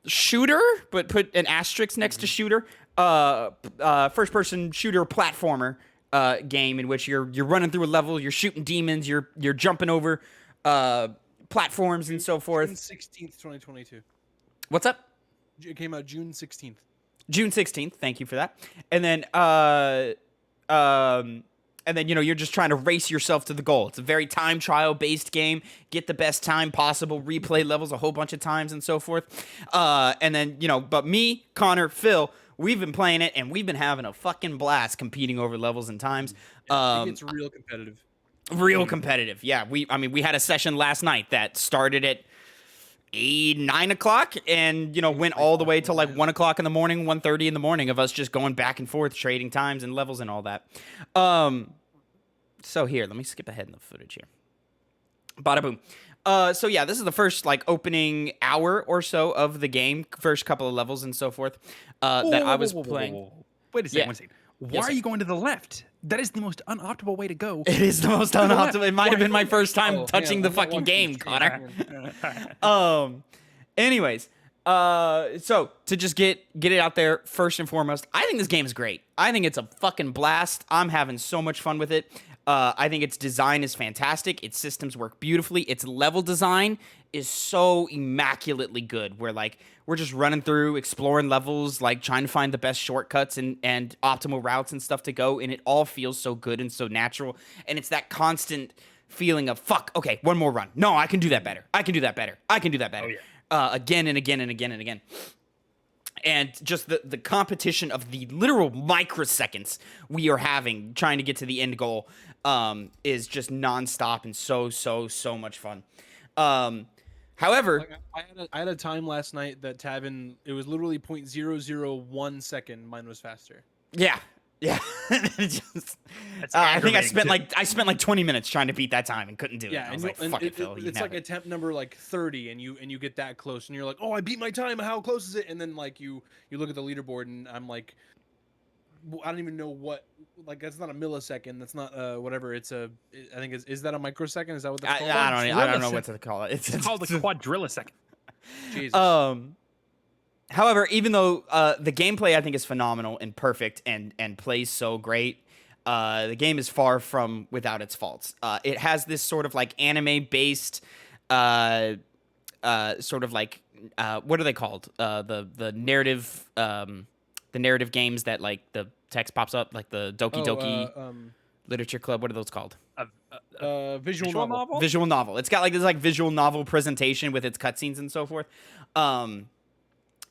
shooter, but put an asterisk next to shooter. First-person shooter platformer game in which you're running through a level, you're shooting demons, you're jumping over platforms and so June forth. 16th, 2022. What's up? It came out June 16th. June 16th. Thank you for that. And then you're just trying to race yourself to the goal. It's a very time trial based game. Get the best time possible, replay levels a whole bunch of times and so forth. But me, Connor, Phil, we've been playing it and we've been having a fucking blast competing over levels and times. It gets real competitive. Real competitive. Yeah, we had a session last night that started at 9 o'clock and went all the way till like 1 o'clock in the morning, 1:30 in the morning of us just going back and forth, trading times and levels and all that. So here, let me skip ahead in the footage here. Bada boom. So yeah, this is the first like opening hour or so of the game, first couple of levels and so forth that I was playing. Wait a second. Yeah. One second. Why Yes, are sir. you going to the left? That is the most unoptimal way to go. It is the most unoptimal. It might have been my first time Oh, touching yeah, the I'm not fucking watching game, the stream. Connor. Anyways, so to just get it out there first and foremost, I think this game is great. I think it's a fucking blast. I'm having so much fun with it. I think its design is fantastic. Its systems work beautifully. Its level design is so immaculately good. We're just running through, exploring levels, like trying to find the best shortcuts and optimal routes and stuff to go, and it all feels so good and so natural. And it's that constant feeling of, fuck, okay, one more run. No, I can do that better. I can do that better. I can do that better. Oh, yeah. Again and again and again and again. And just the competition of the literal microseconds we are having trying to get to the end goal is just nonstop and so much fun. However, Like, I had a time last night that Tavin, it was literally 0.001 second. Mine was faster. yeah. Just, That's I think I aggravating, spent like 20 minutes trying to beat that time and couldn't do it. Yeah, I was and like, fuck it, Phil. You it's have like it. attempt number like 30, and you get that close, and you're like, oh, I beat my time. How close is it? And then like you look at the leaderboard, and I'm like, I don't even know what. Like that's not a millisecond. That's not whatever. It's a. I think is that a microsecond? Is that what that's called? I don't know what to call it. It's called a quadrillisecond. Jesus. However, even though the gameplay I think is phenomenal and perfect and plays so great, the game is far from without its faults. It has this sort of like anime-based, sort of like what are they called? The narrative games that like the text pops up, like the Doki Doki Literature Club. What are those called? Visual novel. Visual novel. It's got like this like visual novel presentation with its cutscenes and so forth.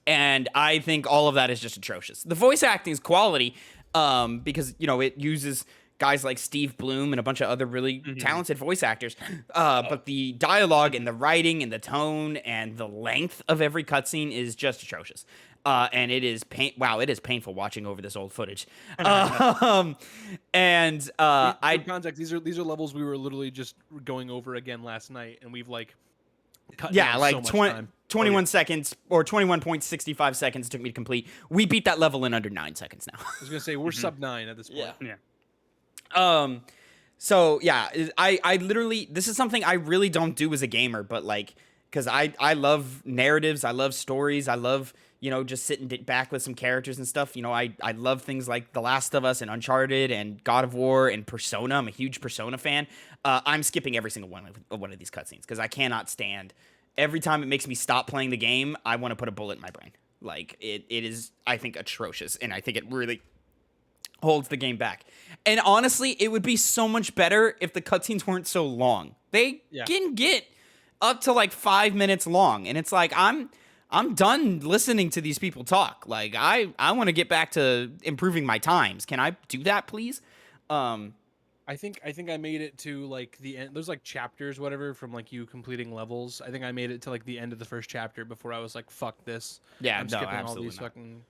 And I think all of that is just atrocious. The voice acting is quality because, it uses guys like Steve Bloom and a bunch of other really talented voice actors. But the dialogue and the writing and the tone and the length of every cutscene is just atrocious. And it is it is painful watching over this old footage. For context, these are levels we were literally just going over again last night, and we've like cut yeah, down like so much 20, time. 21 seconds or 21.65 seconds took me to complete. We beat that level in under 9 seconds now. I was gonna say we're sub 9 at this point. Yeah. So yeah, I literally, this is something I really don't do as a gamer, but like, cause I love narratives. I love stories. I love, just sitting back with some characters and stuff. I love things like The Last of Us and Uncharted and God of War and Persona. I'm a huge Persona fan. I'm skipping every single one of these cutscenes because I cannot stand. Every time it makes me stop playing the game, I want to put a bullet in my brain. Like it is, I think, atrocious, and I think it really holds the game back. And honestly, it would be so much better if the cutscenes weren't so long. They can get up to like 5 minutes long, and it's like I'm done listening to these people talk. Like I want to get back to improving my times. Can I do that, please? I think I made it to like the end. There's like chapters, whatever, from like you completing levels. I think I made it to like the end of the first chapter before I was like, "Fuck this." Yeah, I'm no, skipping all absolutely these not. fucking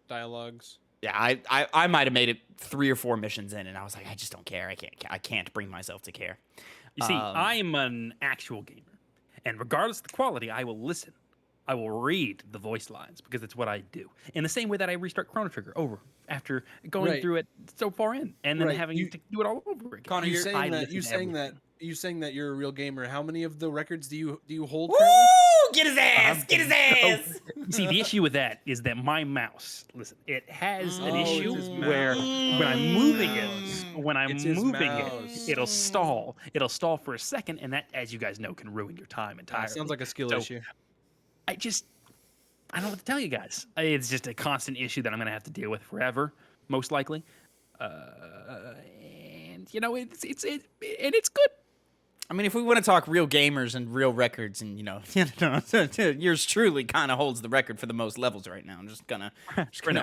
dialogues. Yeah, I might have made it 3 or 4 missions in, and I was like, I just don't care. I can't bring myself to care. You see, I am an actual gamer, and regardless of the quality, I will listen. I will read the voice lines because it's what I do. In the same way that I restart Chrono Trigger over after going through it so far in, and then having to do it all over again. Connor, You you're saying that? You saying that you're a real gamer? How many of the records do you hold? Woo! Currently? Get his ass! Get his ass! You see, the issue with that is that my mouse, listen, it has an issue it's his where mouse. when I'm moving Mouse. it, It's his mouse. it'll stall. It'll stall for a second, and that, as you guys know, can ruin your time entirely. Sounds like a skill So, issue. I don't know what to tell you guys. It's just a constant issue that I'm going to have to deal with forever, most likely. And you know, it's good. I mean, if we want to talk real gamers and real records, and yours truly kind of holds the record for the most levels right now. I'm just gonna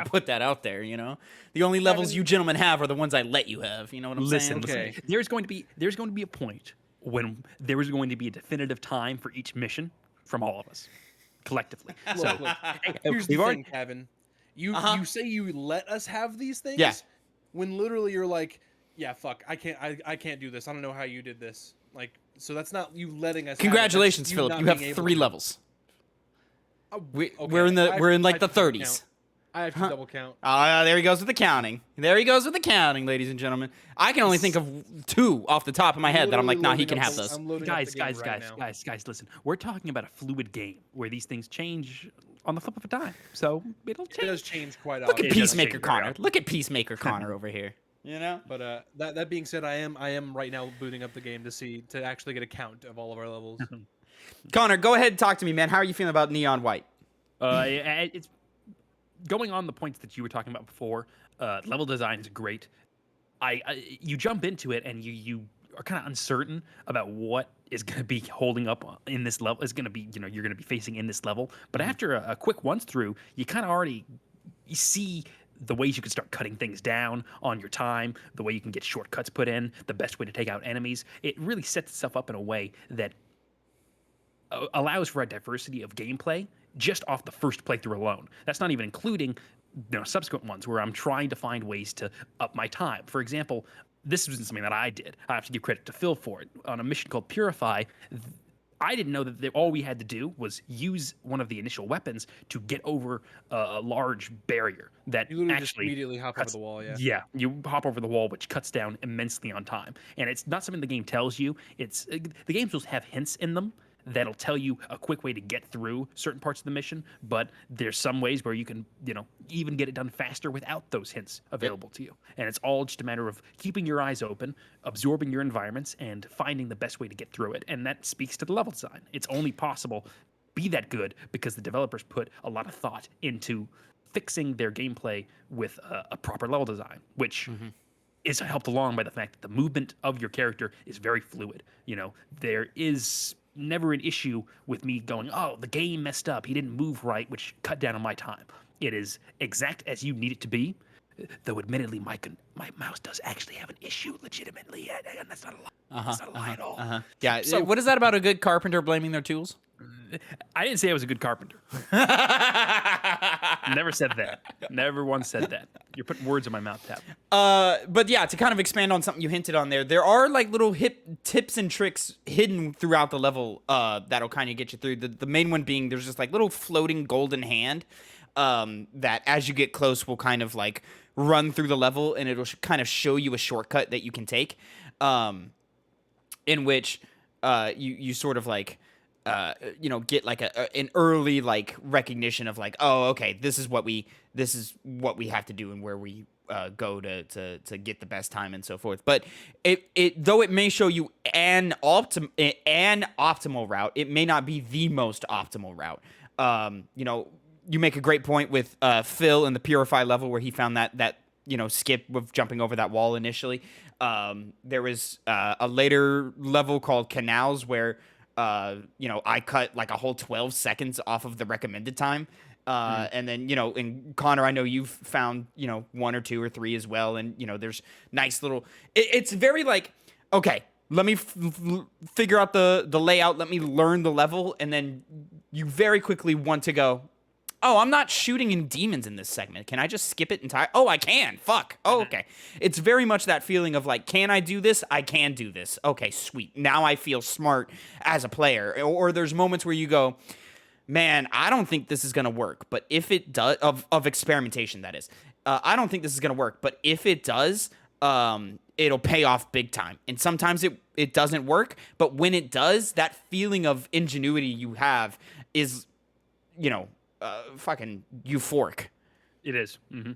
put that out there. You know, the only levels you gentlemen have are the ones I let you have. You know what I'm saying? Okay. There's going to be a point when there is going to be a definitive time for each mission from all of us collectively. So Look, here's the we've already- thing, Kevin. You say you let us have these things, Yeah. when literally you're like, yeah, fuck, I can't do this. I don't know how you did this. Like, so that's not you letting us. Congratulations, have it. Philip. Not You have being able 3 to. levels. Okay, We're in like the I have to double 30s. count. I have to double count. There he goes with the counting. There he goes with the counting, ladies and gentlemen. I can only think of 2 off the top of my head that I'm like, nah, he can have those. Guys, listen. We're talking about a fluid game where these things change on the flip of a dime. So it'll It change. does change quite Look often. at It does Peacemaker change very Connor. often. Look at Peacemaker Connor over here. You know? But that being said, I am right now booting up the game to actually get a count of all of our levels. Connor, go ahead and talk to me, man. How are you feeling about Neon White? It's going on the points that you were talking about before. Level design is great. You jump into it and you are kind of uncertain about what is going to be holding up in this level. Is going to be you're going to be facing in this level. But after a quick once through, you kind of already see the ways you can start cutting things down on your time, the way you can get shortcuts put in, the best way to take out enemies. It really sets itself up in a way that allows for a diversity of gameplay just off the first playthrough alone. That's not even including subsequent ones where I'm trying to find ways to up my time. For example, this was something that I did. I have to give credit to Phil for it. On a mission called Purify, I didn't know that all we had to do was use one of the initial weapons to get over a large barrier that You literally just actually immediately hop over cuts- the wall. Yeah. Yeah, you hop over the wall, which cuts down immensely on time. And it's not something the game tells you. It's the games will have hints in them that'll tell you a quick way to get through certain parts of the mission, but there's some ways where you can, even get it done faster without those hints available to you. And it's all just a matter of keeping your eyes open, absorbing your environments, and finding the best way to get through it. And that speaks to the level design. It's only possible be that good because the developers put a lot of thought into fixing their gameplay with a proper level design, which is helped along by the fact that the movement of your character is very fluid. There is never an issue with me going, oh, the game messed up. He didn't move right, which cut down on my time. It is exact as you need it to be, though admittedly, my mouse does actually have an issue legitimately, and that's not a lie. That's not a lie at all. Yeah. So- What is that about a good carpenter blaming their tools? I didn't say I was a good carpenter. Never said that. Never once said that. You're putting words in my mouth, Tap. But yeah, to kind of expand on something you hinted on there are like little hip tips and tricks hidden throughout the level that'll kind of get you through. The main one being there's just like little floating golden hand that as you get close will kind of like run through the level, and it'll kind of show you a shortcut that you can take, in which you sort of like get like an early like recognition of like, oh, okay, this is what we have to do and where we go to get the best time and so forth. But it though it may show you an optimal route, it may not be the most optimal route. you make a great point with Phil in the Purify level where he found that skip with jumping over that wall initially. There was a later level called Canals where I cut like a whole 12 seconds off of the recommended time. And then, and Connor, I know you've found, 1 or 2 or 3 as well. And, there's nice little, it's very like, okay, let me figure out the layout. Let me learn the level. And then you very quickly want to go, oh, I'm not shooting in demons in this segment. Can I just skip it entirely? Oh, I can. Fuck. Oh, okay. It's very much that feeling of like, can I do this? I can do this. Okay, sweet. Now I feel smart as a player. Or there's moments where you go, man, I don't think this is going to work. But if it does, of experimentation, that is. I don't think this is going to work. But if it does, it'll pay off big time. And sometimes it doesn't work. But when it does, that feeling of ingenuity you have is, fucking euphoric. It is. Mm-hmm.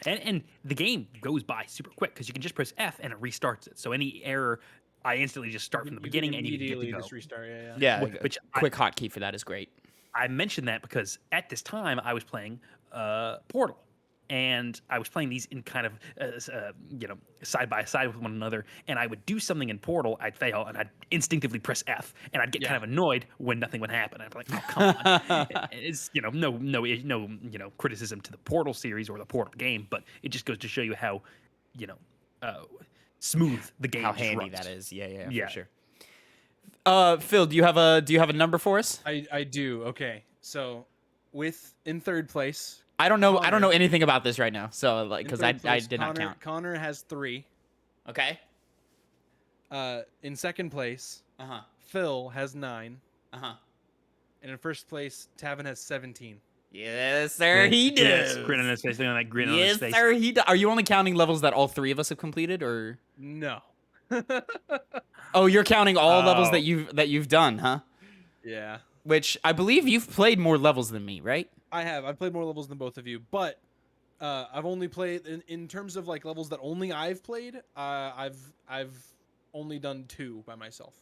And the game goes by super quick because you can just press F and it restarts it. So any error, I instantly just start from the beginning and you get to go. Just restart. Yeah, which quick hotkey for that is great. I mentioned that because at this time I was playing Portal. And I was playing these in kind of, side by side with one another. And I would do something in Portal, I'd fail, and I'd instinctively press F, and I'd get kind of annoyed when nothing would happen. I'd be like, "Oh, come on!" It's no criticism to the Portal series or the Portal game, but it just goes to show you how, smooth the game. How handy runs. That is. Yeah, for sure. Phil, do you have a number for us? I do. Okay, so in third place. I don't know anything about this right now, so like because I did not count. Connor has 3. Okay. In second place, Phil has 9. And in first place, Tavin has 17. Yes, sir, he does. Grin on his face, looking at that grin on his face. Yes, sir, he does. Are you only counting levels that all 3 of us have completed, or? No. Oh, you're counting all levels that you've done, huh? Yeah. Which I believe you've played more levels than me, right? I have. I've played more levels than both of you, but I've only played in terms of like levels that only I've played. I've only done 2 by myself.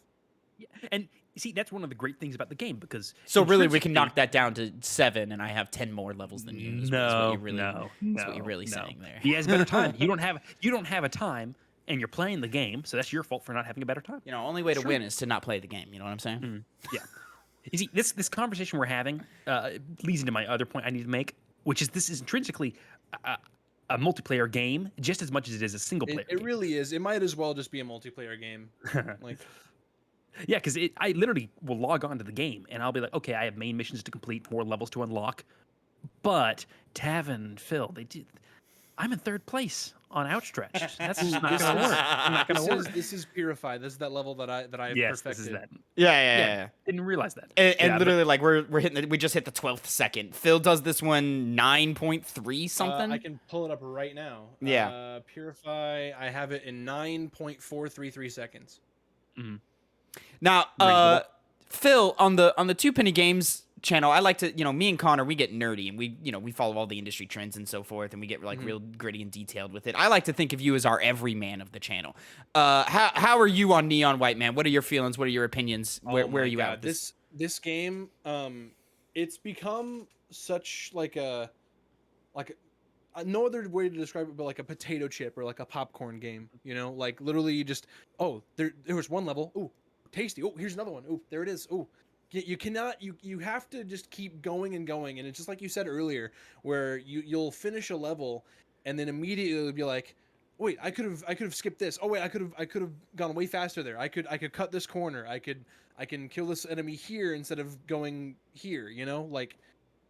Yeah. And see, that's one of the great things about the game because really we can knock that down to 7, and I have 10 more levels than you. That's what you're really saying there. He has better time. You don't have a time, and you're playing the game, so that's your fault for not having a better time. Only way to win is to not play the game. You know what I'm saying? Mm-hmm. Yeah. You see, this conversation we're having leads into my other point I need to make, which is this is intrinsically a multiplayer game just as much as it is a single player game. It really is. It might as well just be a multiplayer game. Like, yeah, because I literally will log on to the game and I'll be like, okay, I have main missions to complete, more levels to unlock. But Tavin and Phil, I'm in third place on Outstretched. That's just not going to work. Not going to work. This is Purify. This is that level that I perfected. This is that. Yeah. Didn't realize that. And literally, like we're hitting. We just hit the 12th second. Phil does this one 9.3 something. I can pull it up right now. Yeah. Purify. I have it in 9.433 seconds. Mm-hmm. Now, Phil, on the Two Penny Games channel, I like to, me and Connor, we get nerdy and we follow all the industry trends and so forth, and we get like real gritty and detailed with it. I like to think of you as our everyman of the channel. How are you on Neon White Man? What are your feelings? What are your opinions? Where are you at? This game, it's become such like no other way to describe it but like a potato chip or like a popcorn game. Like literally you just there was one level. Ooh, tasty. Oh, here's another one. Ooh, there it is. Ooh. You cannot. You have to just keep going and going, and it's just like you said earlier, where you'll finish a level, and then immediately be like, "Wait, I could have skipped this. Oh wait, I could have gone way faster there. I could cut this corner. I can kill this enemy here instead of going here. Like,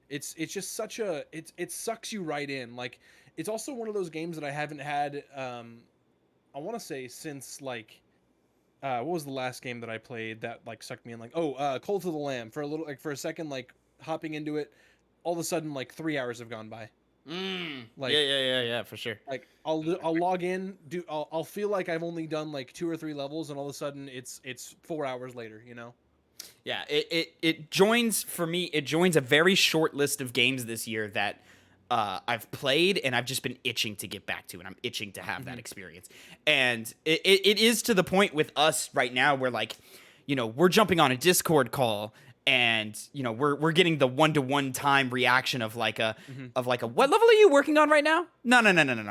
it's just such a it sucks you right in. Like, it's also one of those games that I haven't had. I want to say since like. What was the last game that I played that like sucked me in? Like, Cult of the Lamb. For a second, like hopping into it, all of a sudden like 3 hours have gone by. Like, yeah, for sure. Like I'll log in, I'll feel like I've only done like 2 or 3 levels, and all of a sudden it's 4 hours later. Yeah, it joins for me. It joins a very short list of games this year that I've played and I've just been itching to get back to, and I'm itching to have that experience. And it is to the point with us right now where like, we're jumping on a Discord call and we're getting the 1-to-1 time reaction of like a Mm-hmm. what level are you working on right now? No,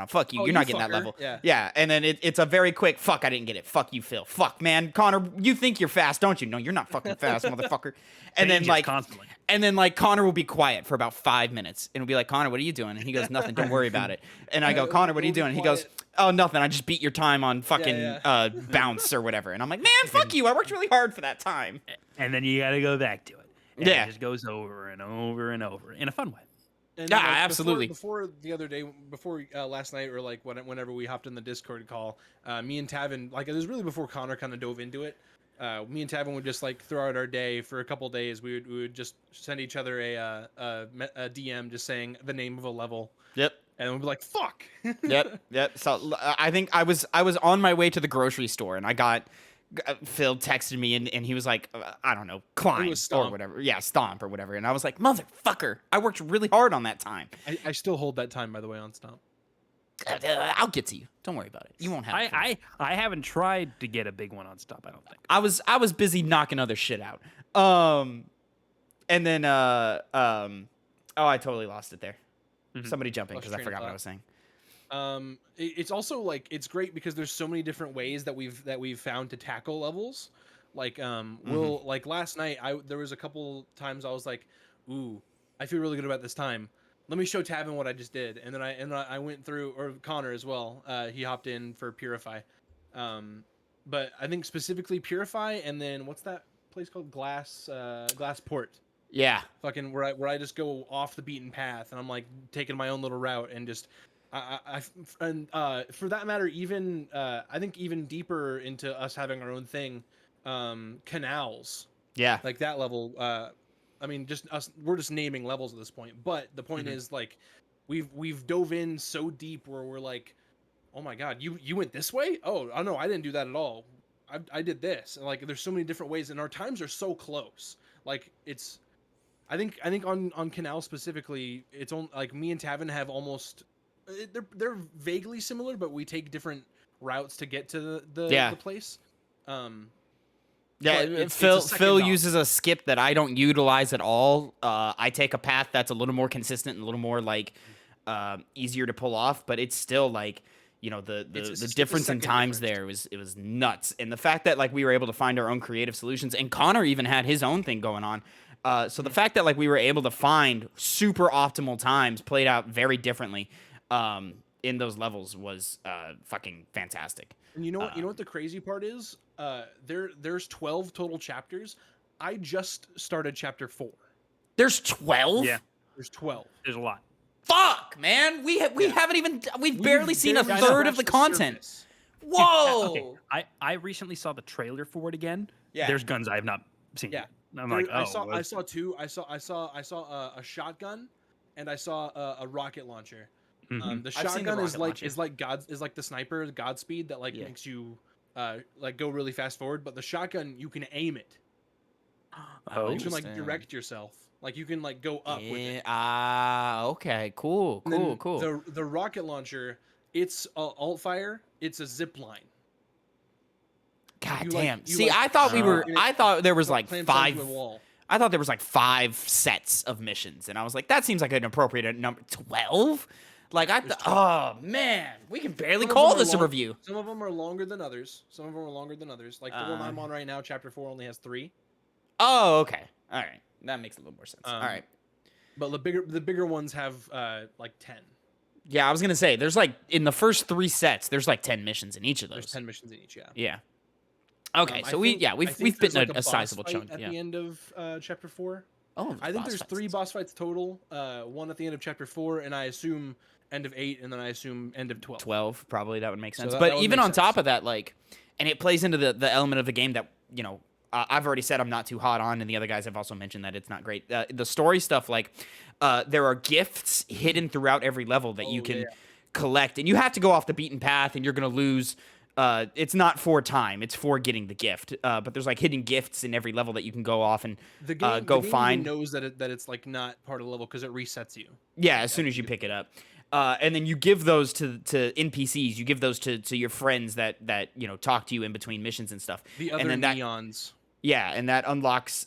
fuck you, Oh, you're you not getting that fucker. level. Yeah. And then it's a very quick fuck, I didn't get it, fuck you, Phil, fuck man, Connor, you think you're fast, don't you? No, you're not fucking fast, motherfucker. And then Changes like constantly. and then like Connor will be quiet for about 5 minutes and we'll be like, Connor, what are you doing? And he goes, nothing, don't worry about it. And I go, Connor, what are you We'll be doing? And he goes, quiet. oh, nothing, I just beat your time on fucking Yeah. bounce or whatever. And I'm like, man, fuck you, I worked really hard for that time. And then you got to go back to it. And Yeah. It just goes over and over and over in a fun way. And Yeah, like, absolutely. Before the other day, before last night, or like whenever we hopped in the Discord call, me and Tavin, like it was really before Connor kind of dove into it. Me and Tavin would just like throughout our day for a couple days, we would just send each other a DM just saying the name of a level, Yep. and we'd be like, "Fuck." Yep. So I think I was on my way to the grocery store and I got Phil texted me and he was like, I don't know, climb or Stomp. whatever. Yeah, stomp or whatever. And I was like, motherfucker, I worked really hard on that time. I still hold that time, by the way, on Stomp. I'll get to you. Don't worry about it. You won't have it. I haven't tried to get a big one on stop, I don't think. I was busy knocking other shit out. And then oh, I totally lost it there. Mhm. Somebody jump in Lost because I train of forgot what I thought. was saying. It's also like it's great because there's so many different ways that we've found to tackle levels. Like we'll like last night there was a couple times I was like, ooh, I feel really good about this time. Let me show Tavin what I just did, and then I went through, or Connor as well. He hopped in for Purify, but I think specifically Purify, and then what's that place called? Glassport. Yeah. Fucking where I just go off the beaten path, and I'm like taking my own little route, and just for that matter, even I think even deeper into us having our own thing, canals, Yeah. like that level. I mean, just us, we're just naming levels at this point. But the point is, like, we've dove in so deep where we're like, oh my god, you went this way? Oh no, I didn't do that at all. I did this. And like, there's so many different ways, and our times are so close. Like, it's, I think on Canal specifically, it's only like me and Tavin have almost, they're vaguely similar, but we take different routes to get to the place. Yeah, But it's Phil a second knock. uses a skip that I don't utilize at all. I take a path that's a little more consistent and a little more like easier to pull off, but it's still like, the difference in second times difference. there it was nuts. And the fact that like we were able to find our own creative solutions, and Connor even had his own thing going on. So the fact that like we were able to find super optimal times played out very differently in those levels was fucking fantastic. And you know what the crazy part is? There's 12 total chapters. I just started chapter 4. There's 12? Yeah, There's 12. there's a lot. Fuck, man. We've barely seen a barely third of the scratched content. surface. Whoa. Okay, I recently saw the trailer for it again. Yeah. There's guns I have not seen. Yeah. Yet. I'm There- like, oh, I saw two. I saw a shotgun, and I saw a rocket launcher. Mhm. The I've seen the shotgun is rocket launcher. is like the sniper Godspeed that like Yeah. makes you like go really fast forward. But the shotgun, you can aim it. Oh, You can like Interesting. direct yourself. Like you can like go up with it. Okay, cool. And then The rocket launcher, it's alt fire. It's a zip line. God you, damn. like- you, See, like, I thought it I thought there was like clamps five. onto a wall. I thought there was like 5 sets of missions, and I was like, that seems like an appropriate number. 12? Like oh man, we can barely Some of call them are this a long- review. Some of them are longer than others. Like the one I'm on right now, chapter 4 only has 3. Oh, okay. All right, that makes a little more sense. All Um, right. But the bigger ones have like 10. Yeah, I was gonna say there's like in the first 3 sets, there's like 10 missions in each of There's those. 10 missions in each. Yeah. Yeah. Okay, I so think- I we've think bitten there's, like, a boss sizable fight chunk. at Yeah. the end of chapter 4. Oh, I think boss there's fights. 3 boss fights total. One at the end of chapter 4, and I assume end of 8, and then I assume end of 12. 12 probably, that would make sense. that But would even make on top sense. of that, like, and it plays into the element of the game that I've already said I'm not too hot on, and the other guys have also mentioned that it's not great. The story stuff, like, there are gifts hidden throughout every level that you Oh, can yeah. collect, and you have to go off the beaten path, and you're gonna lose. It's not for time; it's for getting the gift. But there's like hidden gifts in every level that you can go off and The game, go the game find. even knows that it's like not part of the level because it resets you. Yeah, as soon as you pick it up. And then you give those to NPCs. You give those to your friends that talk to you in between missions and stuff. The and other then that, neons. yeah, and that unlocks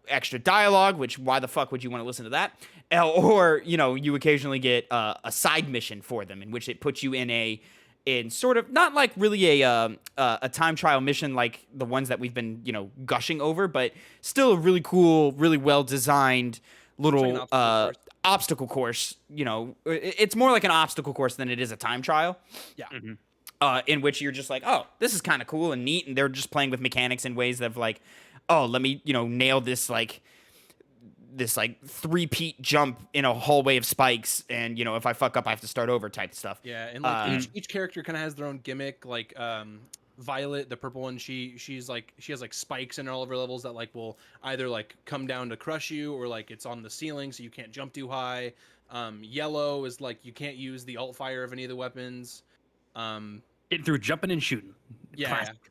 extra dialogue, which why the fuck would you want to listen to that? Or, you occasionally get a side mission for them in which it puts you in sort of not like really a time trial mission like the ones that we've been, gushing over, but still a really cool, really well designed little obstacle course. It's more like an obstacle course than it is a time trial. Yeah. In which you're just like, oh, this is kind of cool and neat, and they're just playing with mechanics in ways of like, oh, let me, nail this three-peat jump in a hallway of spikes, and if I fuck up, I have to start over type stuff. Yeah, and like each character kind of has their own gimmick. Like Violet, the purple one, she has like spikes in all of her levels that like will either like come down to crush you, or like it's on the ceiling so you can't jump too high. Yellow is like you can't use the alt fire of any of the weapons. Getting through jumping and shooting. Yeah. Classic.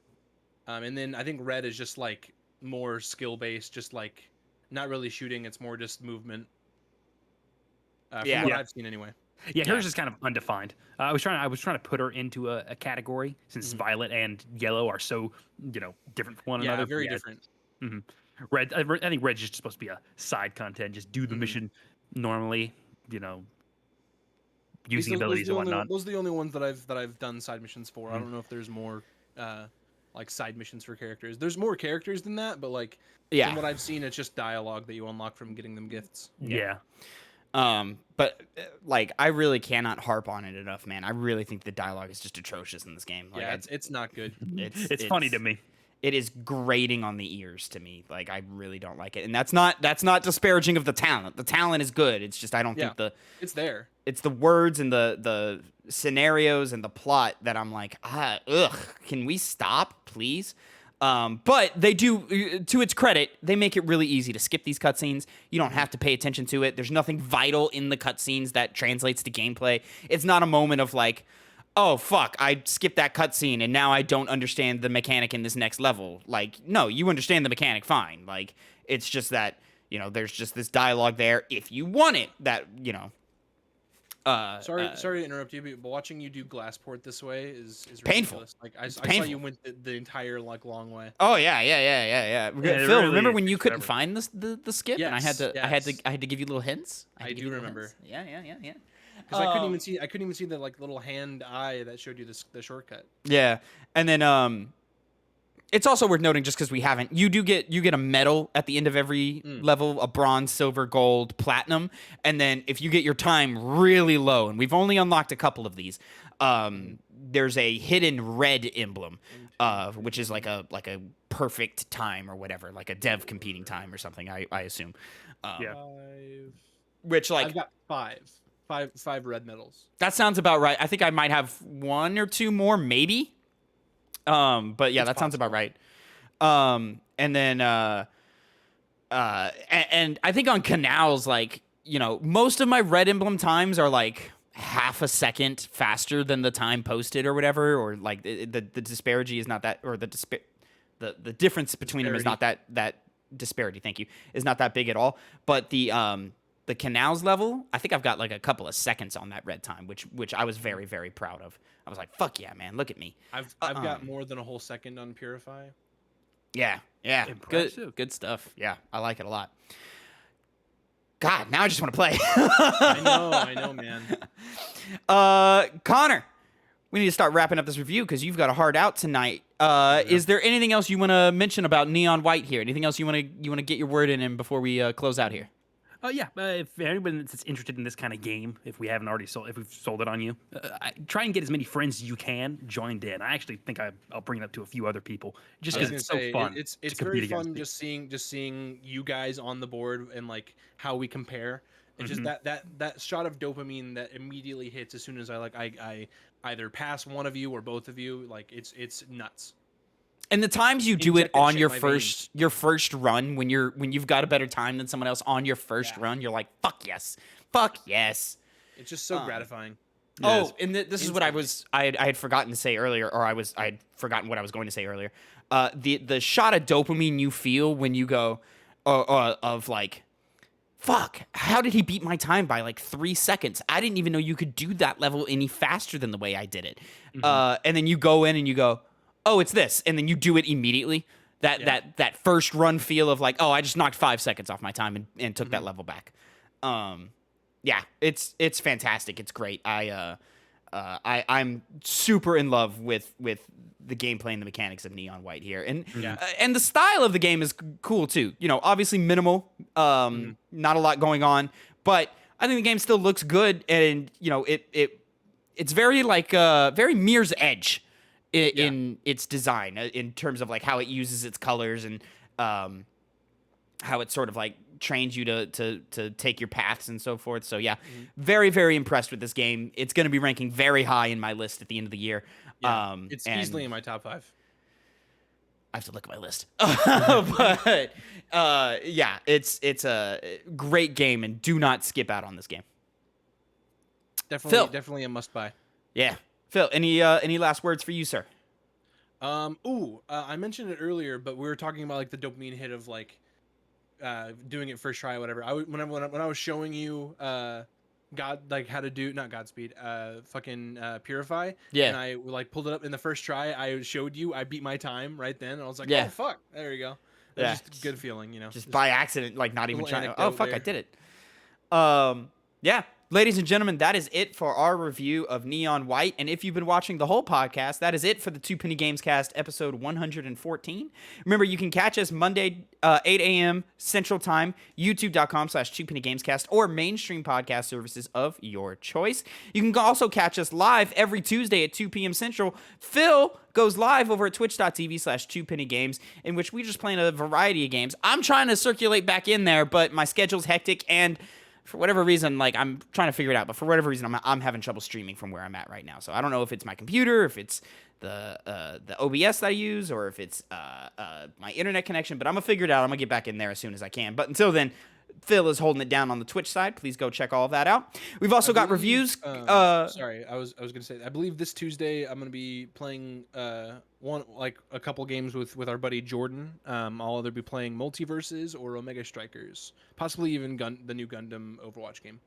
And then I think red is just like more skill based, just like not really shooting. It's more just movement. From what I've seen anyway. Yeah, hers is kind of undefined. I was trying to put her into a category since Violet and Yellow are so different from one another. Yeah, very different. Red, I think Red's just supposed to be a side content. Just do the mission normally. Using abilities and whatnot. Those are the only ones that I've done side missions for. I don't know if there's more like side missions for characters. There's more characters than that, but like from what I've seen, it's just dialogue that you unlock from getting them gifts. Yeah. But like I really cannot harp on it enough, man. I really think the dialogue is just atrocious in this game. Like, yeah, it's not good. It's funny to me. It is grating on the ears to me. Like I really don't like it, and that's not disparaging of the talent. The talent is good. It's just I don't think it's there. It's the words and the scenarios and the plot that I'm like, can we stop, please? But they do, to its credit, they make it really easy to skip these cutscenes. You don't have to pay attention to it. There's nothing vital in the cutscenes that translates to gameplay. It's not a moment of like, oh, fuck, I skipped that cutscene and now I don't understand the mechanic in this next level. Like, no, you understand the mechanic fine. Like, it's just that, there's just this dialogue there if you want it that, sorry to interrupt you, but watching you do Glassport this way is painful. Ridiculous. Like I saw you went the entire like long way. Oh yeah. Phil, really remember when you couldn't find the skip and I Yes, I had to give you little hints? I do remember. Yeah. Because I couldn't even see the like little hand eye that showed you the shortcut. Yeah, and then it's also worth noting, just because we haven't, you get a medal at the end of every level, a bronze, silver, gold, platinum, and then if you get your time really low, and we've only unlocked a couple of these, there's a hidden red emblem, which is like a perfect time or whatever, like a dev competing time or something, I assume. Which like I've got five red medals. That sounds about right. I think I might have one or two more, maybe. But yeah, that sounds about right. And then, and I think on canals, like, most of my red emblem times are like half a second faster than the time posted or whatever, or like the disparity is not that, or the difference between them is not that disparity. Thank you. Is not that big at all. But the canals level, I think I've got like a couple of seconds on that red time, which I was very, very proud of. I was like, fuck yeah, man, look at me. I've got more than a whole second on Purify. Yeah. Impressive. Good stuff. Yeah, I like it a lot. God, now I just want to play. I know, man. Connor, we need to start wrapping up this review because you've got a hard out tonight. Is there anything else you want to mention about Neon White here? Anything else you want to get your word in before we close out here? If anyone that's interested in this kind of game, if we've sold it on you, try and get as many friends as you can joined in. I actually think I'll bring it up to a few other people just because it's so fun. It's very fun just seeing you guys on the board and like how we compare. It's just that shot of dopamine that immediately hits as soon as I either pass one of you or both of you. Like it's nuts. And the times you do it on your first run, when you've got a better time than someone else on your first run, you're like, fuck yes. It's just so gratifying. And this is what I had forgotten to say earlier, or I had forgotten what I was going to say earlier. The shot of dopamine you feel when you go, of like, fuck, how did he beat my time by like 3 seconds? I didn't even know you could do that level any faster than the way I did it. And then you go in and you go, oh, it's this, and then you do it immediately. That first run feel of like, oh, I just knocked 5 seconds off my time and took that level back. Yeah, it's fantastic. It's great. I'm super in love with the gameplay and the mechanics of Neon White here, and the style of the game is cool too. You know, obviously minimal, not a lot going on, but I think the game still looks good, and you know, it's very very Mirror's Edge in its design, in terms of like how it uses its colors and how it sort of like trains you to take your paths and so forth. So yeah, very, very impressed with this game. It's going to be ranking very high in my list at the end of the year. Yeah, it's easily in my top 5. I have to look at my list. But yeah, it's a great game, and do not skip out on this game. Definitely a must buy. Yeah. Phil, any last words for you, sir? I mentioned it earlier, but we were talking about like the dopamine hit of like doing it first try or whatever. When I was showing you how to do, not Godspeed, Purify. Yeah. And I like pulled it up in the first try. I showed you. I beat my time right then, and I was like, yeah. oh fuck, there you go. That's just a good feeling, you know. Just by accident, like not even trying. Oh fuck, there. I did it. Yeah. Ladies and gentlemen, that is it for our review of Neon White. And if you've been watching the whole podcast, that is it for the Two Penny Gamescast episode 114. Remember, you can catch us Monday, 8 a.m. Central Time, youtube.com/2pennygamescast, or mainstream podcast services of your choice. You can also catch us live every Tuesday at 2 p.m. Central. Phil goes live over at twitch.tv/2pennygames, in which we just play a variety of games. I'm trying to circulate back in there, but my schedule's hectic, and for whatever reason, like, I'm trying to figure it out, but for whatever reason, I'm having trouble streaming from where I'm at right now. So I don't know if it's my computer, if it's the OBS that I use, or if it's my internet connection, but I'm gonna figure it out. I'm gonna get back in there as soon as I can. But until then, Phil is holding it down on the Twitch side. Please go check all of that out. We've also got reviews. Sorry, I was gonna say, I believe this Tuesday I'm gonna be playing a couple games with our buddy Jordan. I'll either be playing Multiverses or Omega Strikers, possibly even the new Gundam Overwatch game.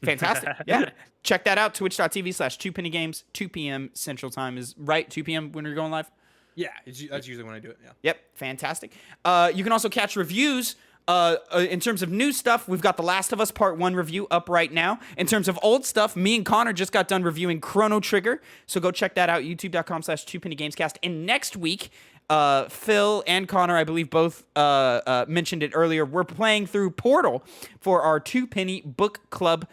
Fantastic. Yeah. Check that out. Twitch.tv/2pennygames. 2 p.m. Central Time is right. 2 p.m. when we're going live. Yeah, that's usually when I do it. Yeah. Yep. Fantastic. You can also catch reviews. In terms of new stuff, we've got The Last of Us Part 1 review up right now. In terms of old stuff, me and Connor just got done reviewing Chrono Trigger. So go check that out, youtube.com/2pennygamescast. And next week, Phil and Connor, I believe both mentioned it earlier, we're playing through Portal for our 2 Penny Book Club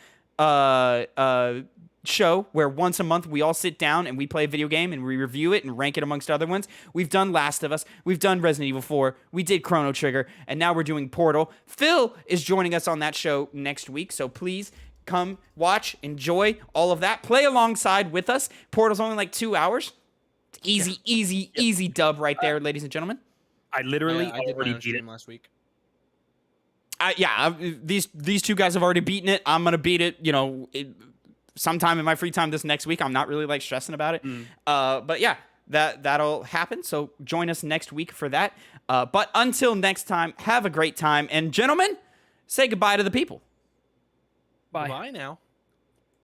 show, where once a month we all sit down and we play a video game and we review it and rank it amongst other ones. We've done Last of Us, we've done Resident Evil 4, we did Chrono Trigger, and now we're doing Portal. Phil is joining us on that show next week, so please come watch, enjoy all of that, play alongside with us. Portal's only like 2 hours. Easy dub right there, ladies and gentlemen. I literally I did already mine on beat it stream last week. These two guys have already beaten it. I'm gonna beat it, sometime in my free time this next week. I'm not really like stressing about it. But yeah, that'll happen. So join us next week for that. But until next time, have a great time. And gentlemen, say goodbye to the people. Bye. Bye now.